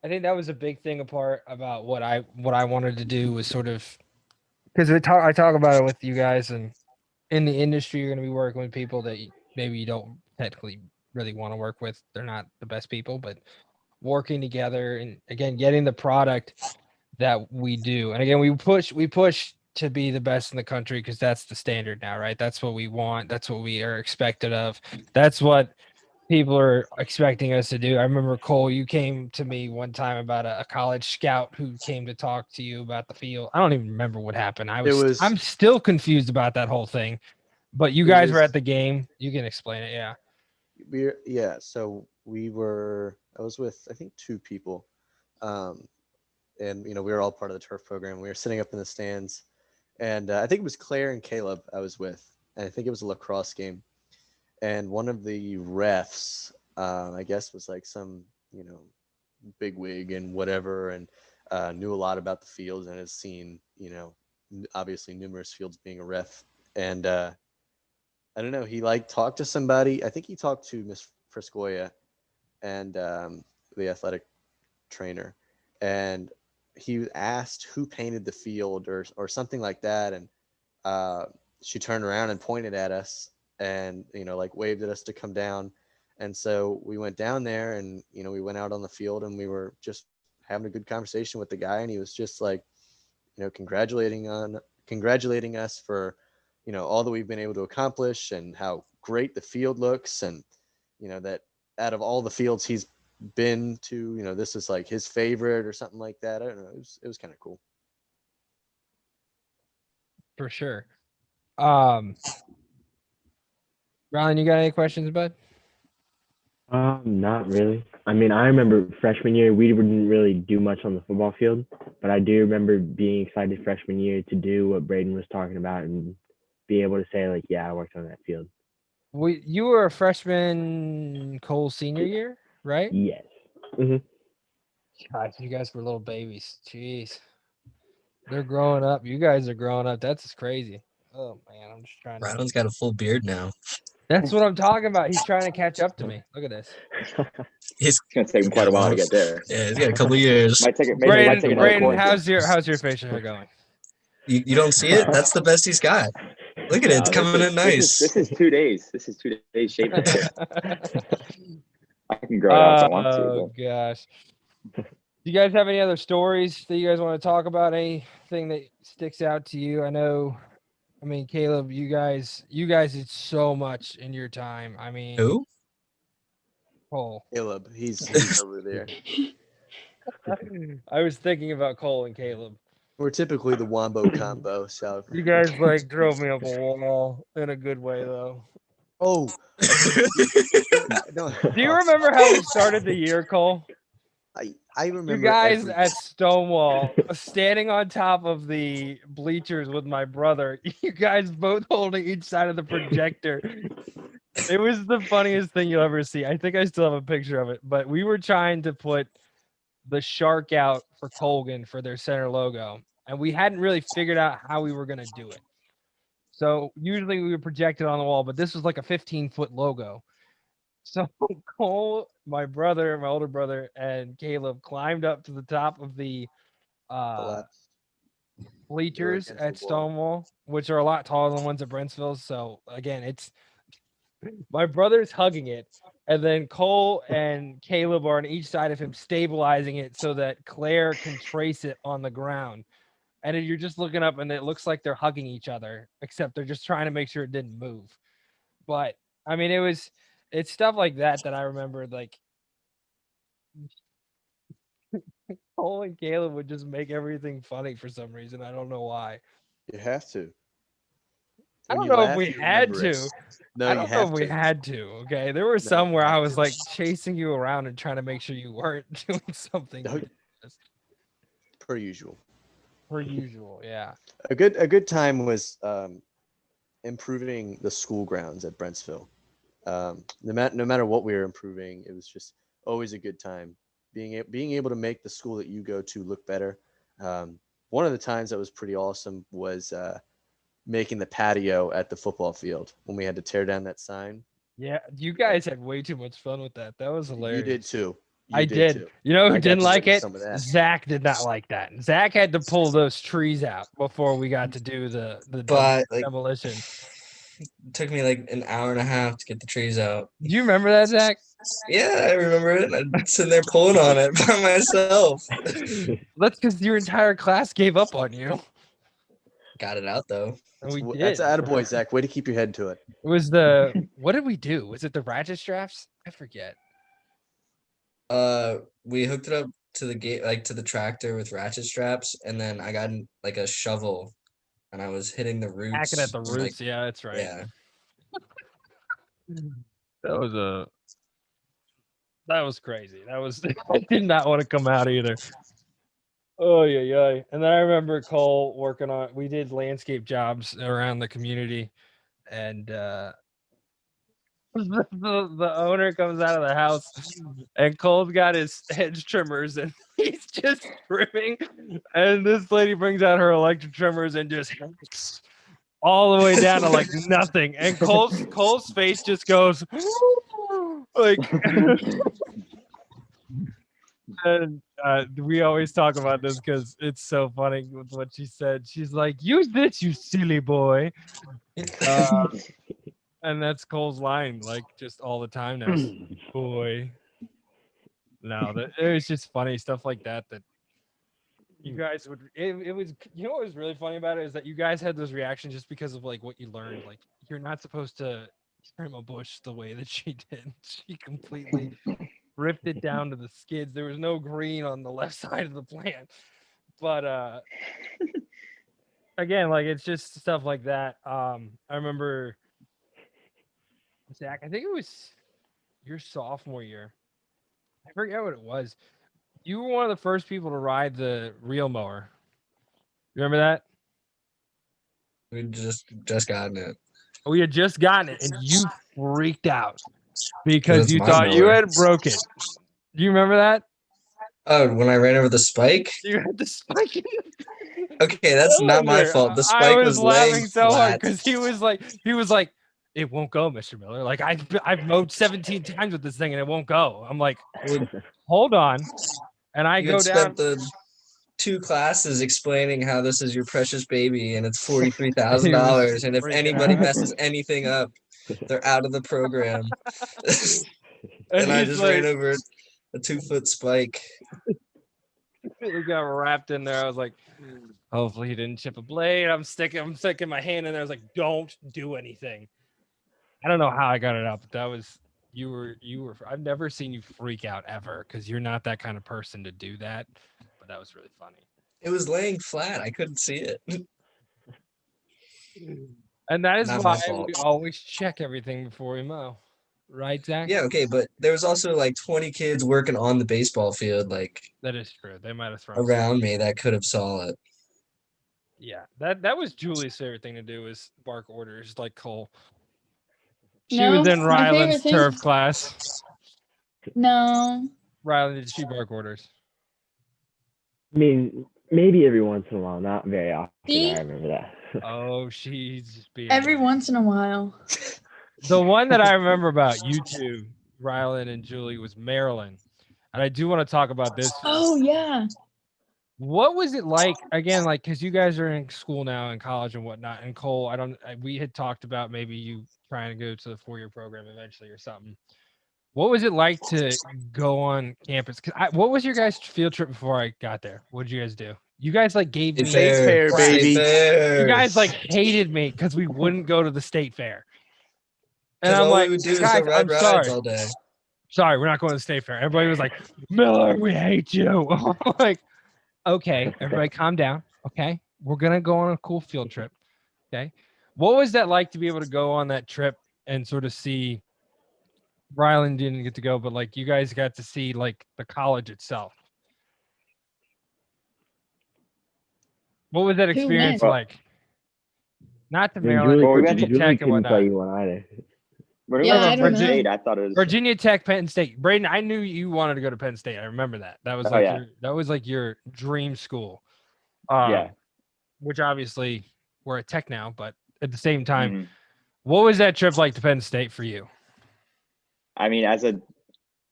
that was a big thing apart about what I wanted to do was sort of because I talk about it with you guys, and in the industry you're going to be working with people that maybe you don't technically really want to work with. They're not the best people, but working together and again getting the product that we do. And again, we push to be the best in the country because that's the standard now, right? That's what we want. That's what we are expected of. That's what people are expecting us to do. I remember Cole, you came to me one time about a college scout who came to talk to you about the field. I don't even remember what happened. I'm still confused about that whole thing. But you
it
guys were
was
at the game. You can explain it, yeah.
so I was with I think two people. Um, and we were all part of the turf program. We were sitting up in the stands, and I think it was Claire and Caleb I was with, and I think it was a lacrosse game. And one of the refs, I guess, was like some big wig and whatever, and knew a lot about the fields and has seen obviously numerous fields being a ref. And I don't know, he like talked to somebody. I think he talked to Miss Friscoya and the athletic trainer, and he asked who painted the field or something like that, and uh, she turned around and pointed at us and like waved at us to come down. And so we went down there, and we went out on the field, and we were just having a good conversation with the guy, and he was just like congratulating us for all that we've been able to accomplish and how great the field looks, and that out of all the fields he's been to, this is like his favorite or something like that. I don't know. It was kind of cool.
For sure. Rylan, you got any questions, bud?
Not really. I mean, I remember freshman year we didn't really do much on the football field, but I do remember being excited freshman year to do what Braden was talking about and be able to say like, yeah, I worked on that field.
You were a freshman Cole senior year, right?
Yes. Hmm.
God, you guys were little babies. Jeez. They're growing up. You guys are growing up. That's just crazy. Oh man, I'm just trying to.
Rylan's got a full beard now.
That's what I'm talking about. He's trying to catch up to me. Look at this.
He's
It's gonna take him quite a while to get there.
Yeah, he's got a couple years.
Might take another
Brayden,
quarantine.
how's your facial hair going?
You don't see it? That's the best he's got. Look at it. It's coming in nice.
This is 2 days. This is 2 days shaving. I can grow it out if I want to.
Oh gosh. Do you guys have any other stories that you guys want to talk about? Anything that sticks out to you? I mean, Caleb, you guys did so much in your time. I mean,
Who?
Cole.
Caleb, he's over there.
I was thinking about Cole and Caleb.
We're typically the Wombo combo, so
You guys like drove me up a wall in a good way, though.
oh, no,
Do you remember how we started the year, Cole?
I remember
You guys at Stonewall standing on top of the bleachers with my brother. You guys both holding each side of the projector. It was the funniest thing you'll ever see. I think I still have a picture of it, but we were trying to put the shark out for Colgan for their center logo, and we hadn't really figured out how we were going to do it. So usually we would project it on the wall, but this was like a 15-foot logo. So Cole, my older brother, and Caleb climbed up to the top of the bleachers at Stonewall, which are a lot taller than the ones at Brentsville. So again, it's my brother's hugging it, and then Cole and Caleb are on each side of him, stabilizing it so that Claire can trace it on the ground. And then you're just looking up, and it looks like they're hugging each other, except they're just trying to make sure it didn't move. But I mean, it's stuff like that I remember. Like Cole and Caleb would just make everything funny for some reason. I don't know why.
You have to.
I don't know if we had to.
No,
I don't know if we had to. Okay, there were some where I was like chasing you around and trying to make sure you weren't doing something.
Per usual.
Per usual, yeah.
A good time was improving the school grounds at Brentsville. No matter what we were improving, it was just always a good time. Being able to make the school that you go to look better, one of the times that was pretty awesome was making the patio at the football field when we had to tear down that sign.
Yeah, you guys had way too much fun with that. That was hilarious.
You did too.
I did. You know who
I got
didn't
to
like
witness
it?
some of that.
Zach did not like that. Zach had to pull those trees out before we got to do the
But like,
demolition.
it took me like an hour and a half to get the trees out.
Do you remember that, Zach?
Yeah, I remember it. I'm sitting there pulling on it by myself.
That's because your entire class gave up on you.
Got it out though.
And we did.
That's attaboy, Zach. Way to keep your head to it.
It was the what did we do? Was it the ratchet straps? I forget.
We hooked it up to the gate, like to the tractor with ratchet straps, and then I got like a shovel, and I was hitting the roots.
Hacking at the
and,
roots. Yeah, that's right.
Yeah.
That was crazy. That was I did not want to come out either. Oh yeah. And then I remember Cole working on. We did landscape jobs around the community, and the owner comes out of the house, and Cole's got his hedge trimmers, and he's just trimming. And this lady brings out her electric trimmers and just hacks all the way down to like nothing. And Cole's face just goes like. And we always talk about this because it's so funny with what she said. She's like, "Use this, you silly boy," and that's Cole's line, like just all the time now. Boy, no, it was just funny stuff like that. That you guys would. It was. You know what was really funny about it is that you guys had those reactions just because of like what you learned. Like you're not supposed to trim a bush the way that she did. She completely ripped it down to the skids. There was no green on the left side of the plant. But again, like it's just stuff like that. I remember Zach, I think it was your sophomore year. I forget what it was. You were one of the first people to ride the reel mower. You remember that?
We just gotten it.
We had just gotten it, and you freaked out because
it's
you
my
thought you
mower.
had broke it. Do you remember that?
Oh, when I ran over the spike?
You had the spike in it.
Okay, that's not my fault. The spike
I
was
laughing
laying
so hard
flat.
because he was like, it won't go, Mr. Miller. Like I've mowed 17 times with this thing and it won't go. I'm like, hold on. And I
You
go
had
down.
spent the 2 classes explaining how this is your precious baby and it's $43,000, and if
freaking
anybody
out.
messes anything up, they're out of the program.
And
I
he's
just
like,
ran over a 2-foot spike.
it got wrapped in there. I was like, hopefully he didn't chip a blade. I'm sticking my hand in there. I was like, don't do anything. I don't know how I got it out, but that was you were I've never seen you freak out ever because you're not that kind of person to do that. But that was really funny.
It was laying flat. I couldn't see it.
And that is
Not my
why
fault.
we always check everything before we mow. Right, Zach?
Yeah, okay, but there was also like 20 kids working on the baseball field, like
That is true. They might have thrown
around me that could have saw it.
Yeah, that was Julie's favorite thing to do is bark orders like Cole. She
No,
was in
my favorite
Ryland's
thing-
turf class.
No.
Ryland, did she bark orders?
I mean, maybe every once in a while, not very often.
See?
I remember that.
Oh, she's being
Every once in a while.
The one that I remember about you two, Ryland and Julie, was Maryland. And I do want to talk about this.
Oh yeah.
What was it like again? Like, because you guys are in school now, in college and whatnot. And Cole, we had talked about maybe you trying to go to the 4-year program eventually or something. What was it like to go on campus? What was your guys' field trip before I got there? What did you guys do? You guys like gave me
State fair,
State
baby.
fair.
You guys like hated me because we wouldn't go to the state fair. And
'Cause
I'm
all
like,
we would do is
guys,
go ride
I'm
rides
sorry.
all day.
Sorry, we're not going to the state fair. Everybody was like, Miller, we hate you. I'm like, okay, everybody calm down. Okay. We're going to go on a cool field trip. Okay. What was that like to be able to go on that trip and sort of see Ryland didn't get to go, but like you guys got to see like the college itself? What was that
Who
experience
went?
like? Not the
I mean,
Maryland,
Julie,
Well, we went
Virginia
Julie
Tech and
couldn't tell
whatnot.
you one either.
When we
Yeah,
went
I
to
don't
Penn
know.
State, I thought it was
Virginia Tech, Penn State. Braden, I knew you wanted to go to Penn State. I remember that. That was
Oh,
like
yeah.
that was like your dream school.
Yeah.
Which obviously we're at Tech now, but at the same time,
Mhm.
what was that trip like to Penn State for you?
I mean, as a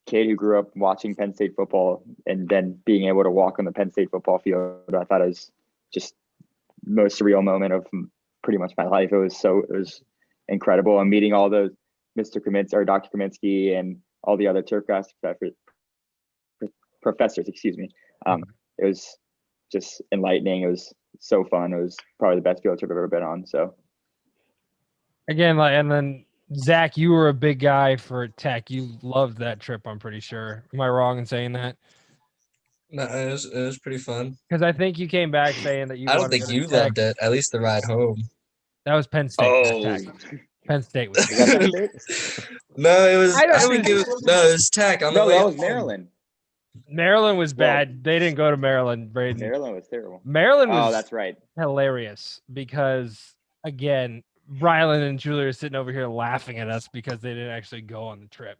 kid who grew up watching Penn State football and then being able to walk on the Penn State football field, I thought it was just most surreal moment of pretty much my life. It was incredible. And meeting all the Mr. Kaminsky or Dr. Kaminsky and all the other Turfgrass professors, excuse me. It was just enlightening. It was so fun. It was probably the best field trip I've ever been on. So
Again, like, and then Zach, you were a big guy for Tech. You loved that trip, I'm pretty sure. Am I wrong in saying that?
No, it was pretty fun.
Because I think you came back saying that you
I don't
wanted to
think
go to
you
Tech.
loved it. At least the ride home.
That was Penn State. Not Tech. Penn State was.
is that Penn State?
No, it was.
I don't-
I
it
think
was-
it was. No, it was Tech on the
No,
way
that was
home.
Maryland.
Maryland was
Well-
bad. They didn't go to Maryland, Braden.
Maryland was terrible.
Maryland was
Oh, that's right.
hilarious because, again, Rylan and Julie are sitting over here laughing at us because they didn't actually go on the trip.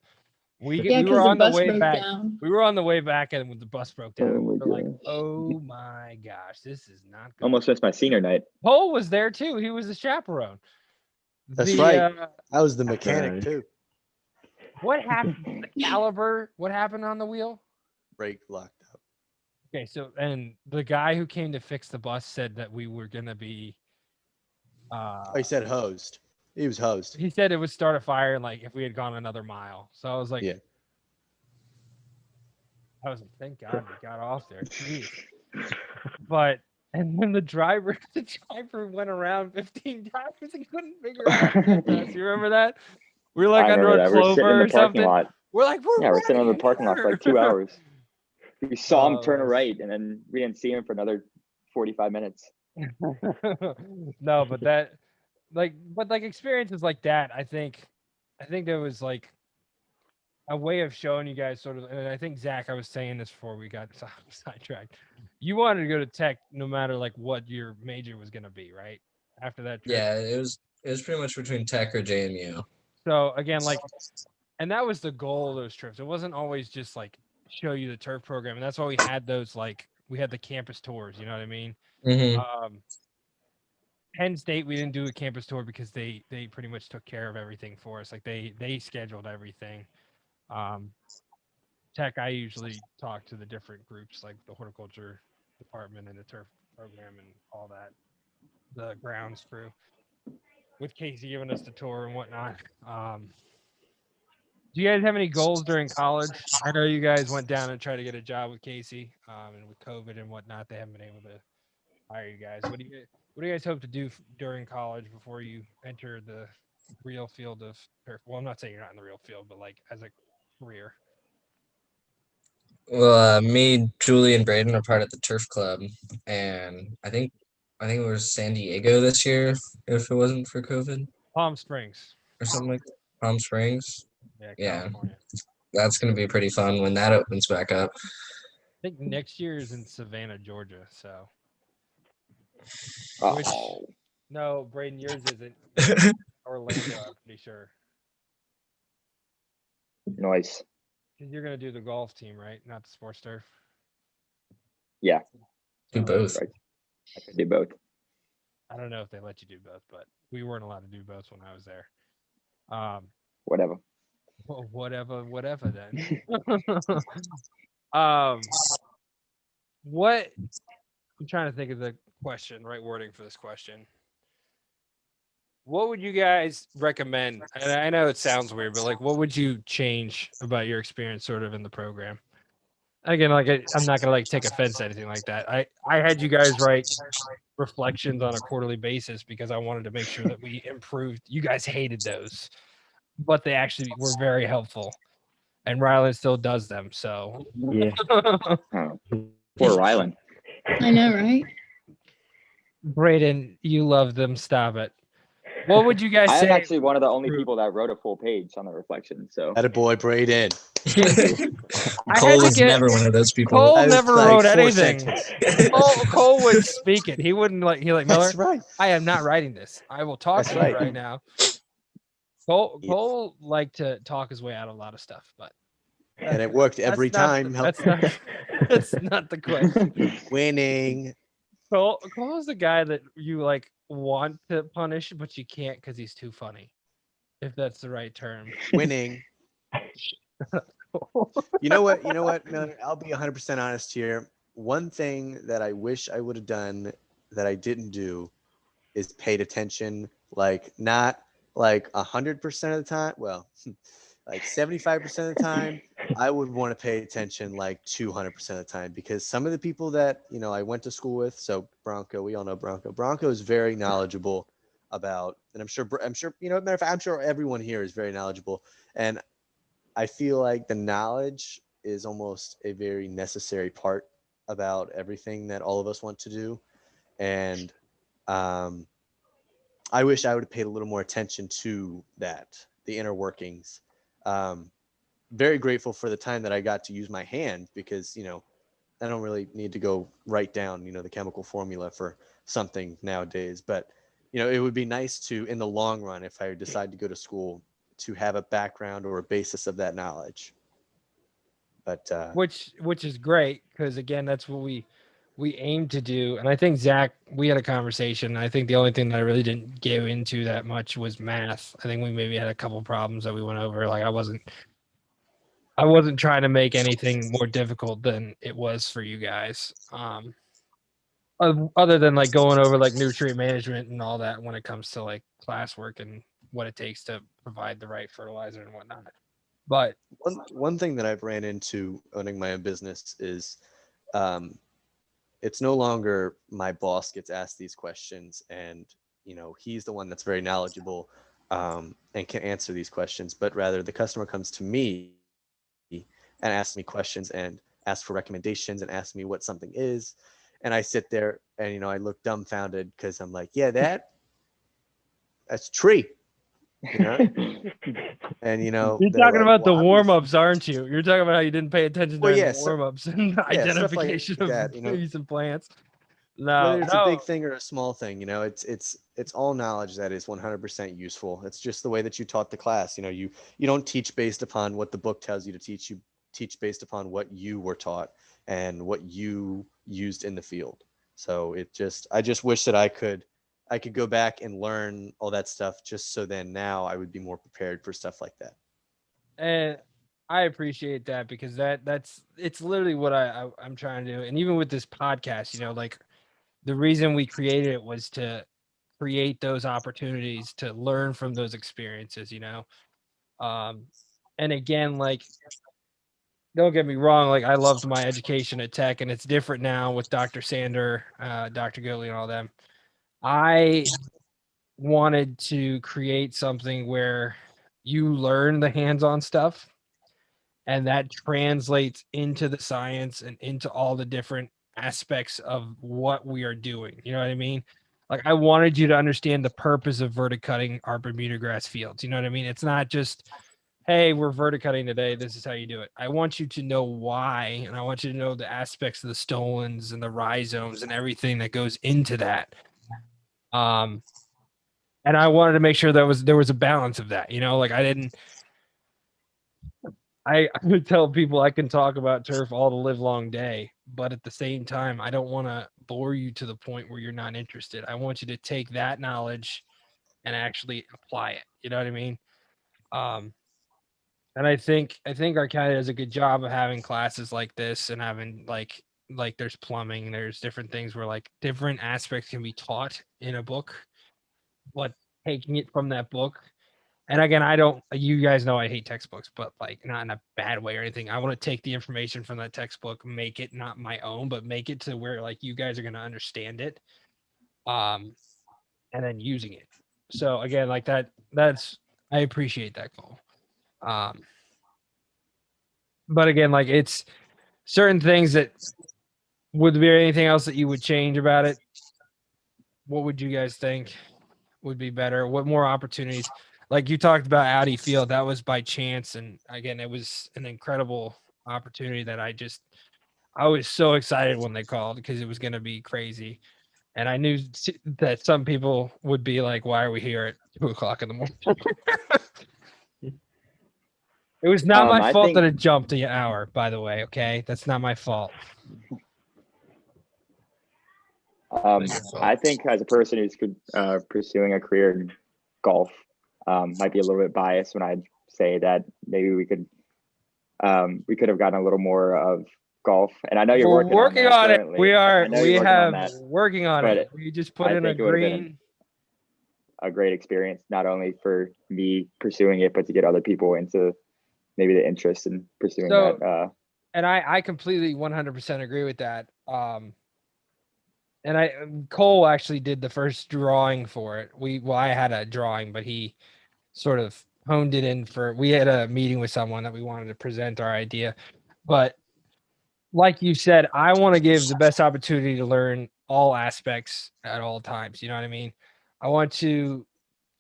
We
Yeah,
were
because the
on the
bus
way
broke
back.
down.
We were on the way back, and when the bus broke down,
Oh my
we're like,
gosh.
"Oh my gosh, this is not good."
Almost missed my senior night.
Cole was there too. He was the chaperone.
That's right.
uh,
I was the mechanic
Right.
too.
what happened? The caliber. What happened on the wheel?
Brake locked up.
Okay, so and the guy who came to fix the bus said that we were gonna be.
Oh, he said hosed. He was hosed.
He said it would start a fire like if we had gone another mile. So I was like,
Yeah.
I was like, thank God we got off there. Jeez. But and then the driver went around 15 times and couldn't figure out how to get to us. You remember that? We were like
I
under
remember
a
that. We were sitting in
clover
the
or
parking
something.
lot.
We're like,
Yeah, we're sitting in the
right
parking lot for like
here.
2 hours. We saw him turn
Oh,
right, and then we didn't see him for another 45 minutes.
No, but that like experiences like that, I think there was like a way of showing you guys sort of, and I think Zach, I was saying this before we got sidetracked. You wanted to go to Tech no matter like what your major was gonna be, right? After that trip.
Yeah, it was pretty much between Tech or JMU.
So again, like, and that was the goal of those trips. It wasn't always just like show you the turf program, and that's why we had those we had the campus tours. You know what I mean?
Mm-hmm.
Penn State, we didn't do a campus tour because they pretty much took care of everything for us. Like they scheduled everything. Tech, I usually talk to the different groups like the horticulture department and the turf program and all that, the grounds crew, with Casey giving us the tour and whatnot. Do you guys have any goals during college? I know you guys went down and tried to get a job with Casey, and with COVID and whatnot, they haven't been able to hire you guys. What do you guys hope to do during college before you enter the real field of turf? Well, I'm not saying you're not in the real field, but like as a career.
Well, me, Julie, and Braden are part of the turf club, and I think it was San Diego this year if it wasn't for COVID
Palm Springs.
or something like that. Palm Springs.
Yeah,
Yeah.
California.
That's gonna be pretty fun when that opens back up.
I think next year is in Savannah, Georgia. So
Oh,
Which- no, Braden, yours isn't Orlando. I'm pretty sure
nice.
because you're gonna do the golf team, right? Not the sports turf.
Yeah,
Do both.
right. I could do both.
I don't know if they let you do both, but we weren't allowed to do both when I was there.
Whatever.
Well, whatever then. What I'm trying to think of the question, right wording for this question. What would you guys recommend? And I know it sounds weird, but like, what would you change about your experience sort of in the program? Again, like I'm not gonna like take offense to anything like that. I had you guys write reflections on a quarterly basis because I wanted to make sure that we improved. You guys hated those, but they actually were very helpful. And Rylan still does them. So
Yeah.
Oh, poor Rylan.
I know, right?
Braden, you love them. Stop it. What would you guys
I'm
say?
actually one of the only
True.
people that wrote a full page on the reflection. So
Attaboy, Braden.
I had
Cole
to
was
get-
never one of those people.
Cole
That was
never
like
wrote
4
anything.
sentences.
Cole would speak it. He wouldn't like. He like Miller.
That's right.
I am not writing this. I will talk
That's
to you
right.
right now. Cole
Yes.
Cole liked to talk his way out of a lot of stuff, but
And it worked every
that's not
time.
the- that's not the question.
Winning.
Cole's the guy that you like want to punish, but you can't because he's too funny. If that's the right term.
Winning. You know what, Miller? I'll be 100% honest here. One thing that I wish I would have done that I didn't do is paid attention, like not like 100% of the time. Well, like 75% of the time, I would want to pay attention like 200% of the time, because some of the people that, I went to school with, so Bronco, we all know Bronco. Bronco is very knowledgeable about, and I'm sure, matter of fact, I'm sure everyone here is very knowledgeable. And I feel like the knowledge is almost a very necessary part about everything that all of us want to do. And um, I wish I would have paid a little more attention to that, the inner workings. Um, Very grateful for the time that I got to use my hand, because, I don't really need to go write down, the chemical formula for something nowadays. But, it would be nice to, in the long run, if I decide to go to school, to have a background or a basis of that knowledge. But
which is great, because again, that's what we aim to do. And I think Zach, we had a conversation. I think the only thing that I really didn't get into that much was math. I think we maybe had a couple problems that we went over. Like I wasn't trying to make anything more difficult than it was for you guys. Other than like going over like nutrient management and all that when it comes to like classwork and what it takes to provide the right fertilizer and whatnot. But
one thing that I've ran into owning my own business is, um, it's no longer my boss gets asked these questions, and he's the one that's very knowledgeable, and can answer these questions, but rather the customer comes to me and asks me questions and asks for recommendations and asks me what something is, and I sit there and I look dumbfounded, because I'm like, yeah, that's tree. And
you're
they're
talking
like,
about
well,
the warm-ups, aren't you? You're talking about how you didn't pay attention
Well,
during
yeah,
the warm-ups and
yeah, stuff like
identification
that,
of trees and plants.
whether it's a big
No.
thing or a small thing, it's all knowledge that is 100% useful. It's just the way that you taught the class. You don't teach based upon what the book tells you to teach. You teach based upon what you were taught and what you used in the field. So I just wish that I could go back and learn all that stuff, just so then now I would be more prepared for stuff like that.
And I appreciate that, because it's literally what I'm trying to do. And even with this podcast, like the reason we created it was to create those opportunities to learn from those experiences, um and again, like, don't get me wrong, like I loved my education at Tech, and it's different now with Dr. Sander, Dr. Goatley, and all them. I wanted to create something where you learn the hands-on stuff, and that translates into the science and into all the different aspects of what we are doing. You know what I mean? Like I wanted you to understand the purpose of verticutting our Bermuda grass fields. You know what I mean? It's not just, hey, we're verticutting today, this is how you do it. I want you to know why, and I want you to know the aspects of the stolons and the rhizomes and everything that goes into that. And I wanted to make sure there was a balance of that. Like I would tell people I can talk about turf all the live long day, but at the same time, I don't want to bore you to the point where you're not interested. I want you to take that knowledge and actually apply it. You know what I mean? Um, and I think our county does a good job of having classes like this, and having like there's plumbing, there's different things where like different aspects can be taught in a book, but taking it from that book. And again, you guys know I hate textbooks, but like not in a bad way or anything. I want to take the information from that textbook, make it not my own, but make it to where like you guys are going to understand it. And then using it. So again, like I appreciate that goal. Um, but again, like it's certain things that would there be anything else that you would change about it? What would you guys think would be better? What more opportunities? Like you talked about Audi Field, that was by chance, and again, it was an incredible opportunity that I was so excited when they called, because it was going to be crazy, and I knew that some people would be like, "Why are we here at 2:00 in the morning?" It was not my
I
fault
think
that it jumped an hour, by the way. Okay, that's not my fault.
I think as a person who's pursuing a career in golf, might be a little bit biased when I say that maybe we could have gotten a little more of golf. And I know you're
We're
working on it.
We are.
I know
We
you're
have
that,
working on
but
it. We just put
I
in a
think it would have been
green.
a great experience, not only for me pursuing it, but to get other people into maybe the interest in pursuing that.
And I completely 100% agree with that. And Cole actually did the first drawing for it. I had a drawing, but he sort of honed it in we had a meeting with someone that we wanted to present our idea. But like you said, I want to give the best opportunity to learn all aspects at all times. You know what I mean? I want to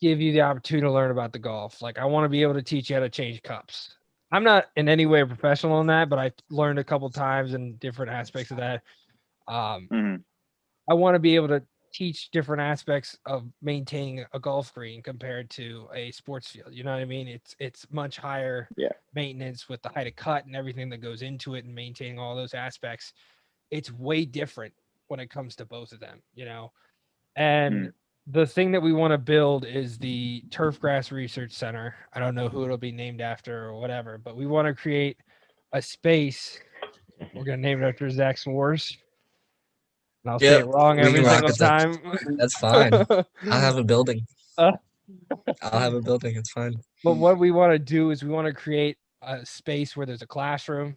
give you the opportunity to learn about the golf. Like I want to be able to teach you how to change cups. I'm not in any way a professional in that, but I learned a couple times in different aspects of that. I want to be able to teach different aspects of maintaining a golf green compared to a sports field. You know what I mean? It's much higher maintenance with the height of cut and everything that goes into it and maintaining all those aspects. It's way different when it comes to both of them, you know? And the thing that we want to build is the Turfgrass Research Center. I don't know who it'll be named after or whatever, but we want to create a space. We're going to name it after Zach Swars. And I'll say it wrong every single time.
That's fine. I'll have a building. It's fine.
But what we want to do is we want to create a space where there's a classroom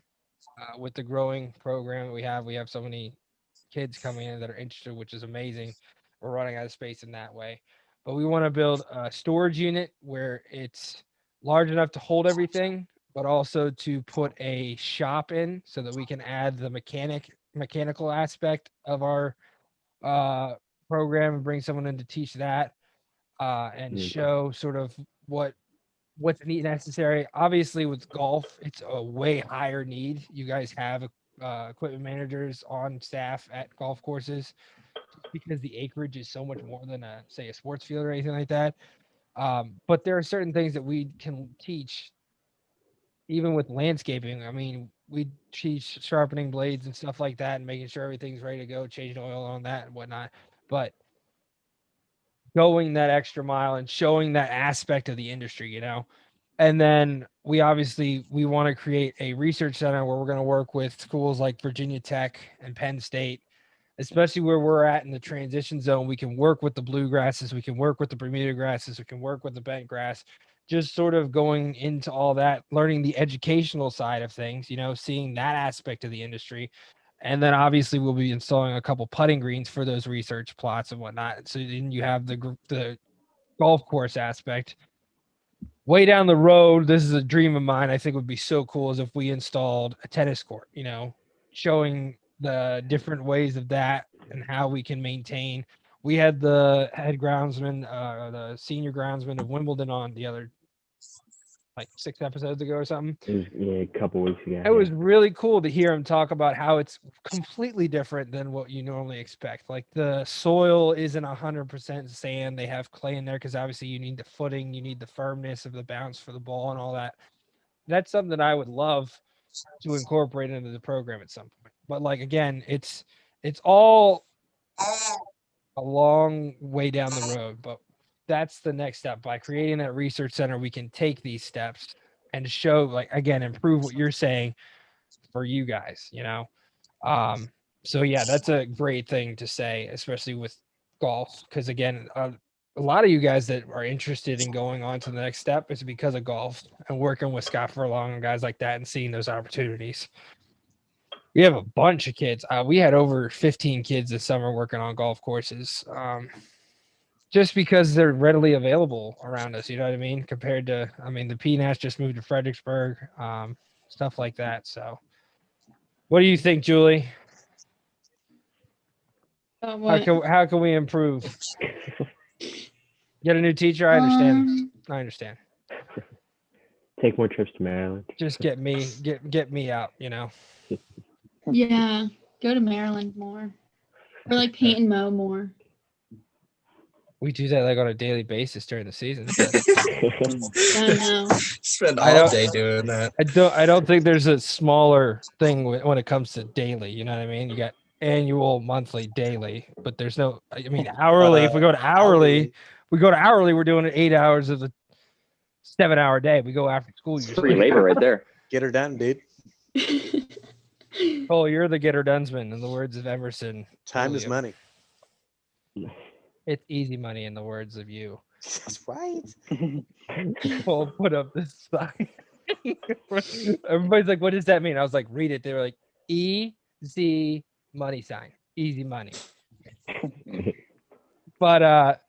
with the growing program that we have. We have so many kids coming in that are interested, which is amazing. We're running out of space in that way. But we want to build a storage unit where it's large enough to hold everything, but also to put a shop in so that we can add the mechanical aspect of our program and bring someone in to teach that and show sort of what's necessary. Obviously with golf, it's a way higher need. You guys have equipment managers on staff at golf courses because the acreage is so much more than say a sports field or anything like that. But there are certain things that we can teach even with landscaping. I mean, we teach sharpening blades and stuff like that and making sure everything's ready to go, changing oil on that and whatnot. But going that extra mile and showing that aspect of the industry, you know. And then we want to create a research center where we're going to work with schools like Virginia Tech and Penn State, especially where we're at in the transition zone. We can work with the bluegrasses, we can work with the Bermuda grasses, we can work with the bent grass, just sort of going into all that, learning the educational side of things, you know, seeing that aspect of the industry. And then obviously we'll be installing a couple putting greens for those research plots and whatnot. So then you have the golf course aspect. Way down the road, this is a dream of mine. I think would be so cool is if we installed a tennis court, you know, showing the different ways of that and how we can maintain. We had the head groundsman, the senior groundsman of Wimbledon on the other, like 6 episodes ago or something.
It was a couple weeks ago.
It was really cool to hear him talk about how it's completely different than what you normally expect. Like the soil isn't 100% sand. They have clay in there because obviously you need the footing, you need the firmness of the bounce for the ball and all that. That's something that I would love to incorporate into the program at some point. But like, again, it's all a long way down the road, but that's the next step. By creating that research center, we can take these steps and show, like, again, improve what you're saying for you guys, you know? So yeah, that's a great thing to say, especially with golf. Cause again, a lot of you guys that are interested in going on to the next step is because of golf and working with Scott Furlong and guys like that and seeing those opportunities. We have a bunch of kids. We had over 15 kids this summer working on golf courses. Just because they're readily available around us, you know what I mean? Compared to, I mean, the PNAS just moved to Fredericksburg, stuff like that. So what do you think, Julie? How can we improve? Get a new teacher? I understand. I understand.
Take more trips to Maryland.
Just get me out, you know?
Yeah, go to Maryland more. Or like paint and mow more.
We do that like on a daily basis during the season.
I know.
Spend all day doing that.
I don't think there's a smaller thing when it comes to daily. You know what I mean? You got annual, monthly, daily, but there's no, I mean, hourly. If we go to hourly, we're doing it 8 hours of the 7-hour day. We go after school.
It's free labor right there.
Get her done, dude.
Cole, you're the getter dunsman, in the words of Emerson.
Time is
Williams.
money.
It's easy money, in the words of you.
That's right.
Cole put up this sign. Everybody's like, what does that mean? I was like, read it. They were like, easy money sign. Easy money. But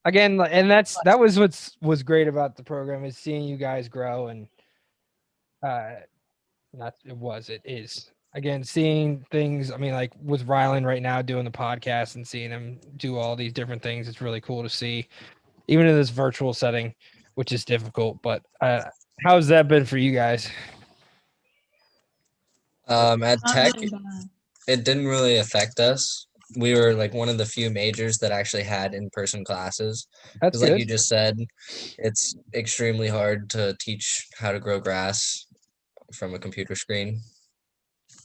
again, and that was was great about the program, is seeing you guys grow, and it is. Again, seeing things, I mean, like with Rylan right now doing the podcast and seeing him do all these different things, it's really cool to see, even in this virtual setting, which is difficult. But how's that been for you guys?
At
Not
Tech,
really bad.
it didn't really affect us. We were like one of the few majors that actually had in-person classes.
That's
Because like
good.
you just said, it's extremely hard to teach how to grow grass from a computer screen.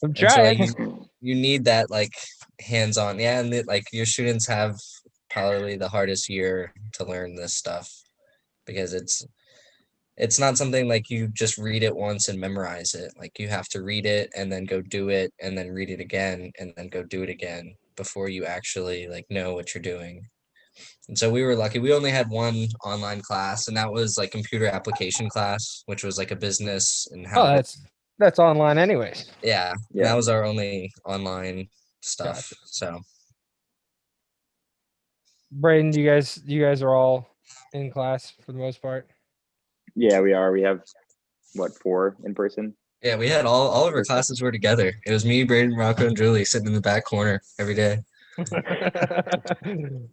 I'm
And so like
trying.
you need that like hands-on. Yeah, and like your students have probably the hardest year to learn this stuff, because it's not something like you just read it once and memorize it. Like you have to read it and then go do it and then read it again and then go do it again before you actually like know what you're doing. And so we were lucky. We only had one online class, and that was like computer application class, which was like a business and how
Oh, that's online anyways.
yeah. And that was our only online stuff.
Gotcha.
So
Braden, you guys are all in class for the most part.
Yeah, we are. We have 4 in person?
yeah, we had all of our classes were together. It was me, Braden, Rocco, and Julie sitting in the back corner every day.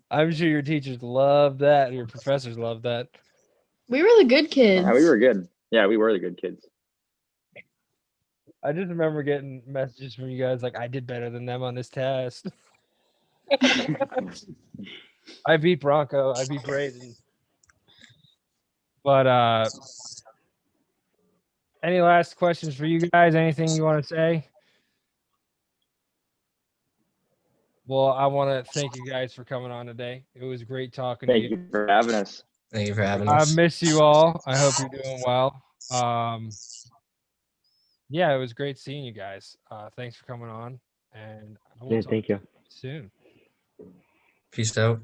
I'm sure your teachers love that. Your professors love that.
We were the good kids.
Yeah, we were good. Yeah, we were the good kids.
I just remember getting messages from you guys like, I did better than them on this test. I beat Bronco. I beat Braden. But any last questions for you guys? Anything you want to say? Well, I want to thank you guys for coming on today. It was great talking to
Thank you for having us.
Thank you for having
I
us.
miss you all. I hope you're doing well. Yeah, it was great seeing you guys. Thanks for coming on, and I will
Yeah,
talk
thank
to
you.
soon.
Peace out.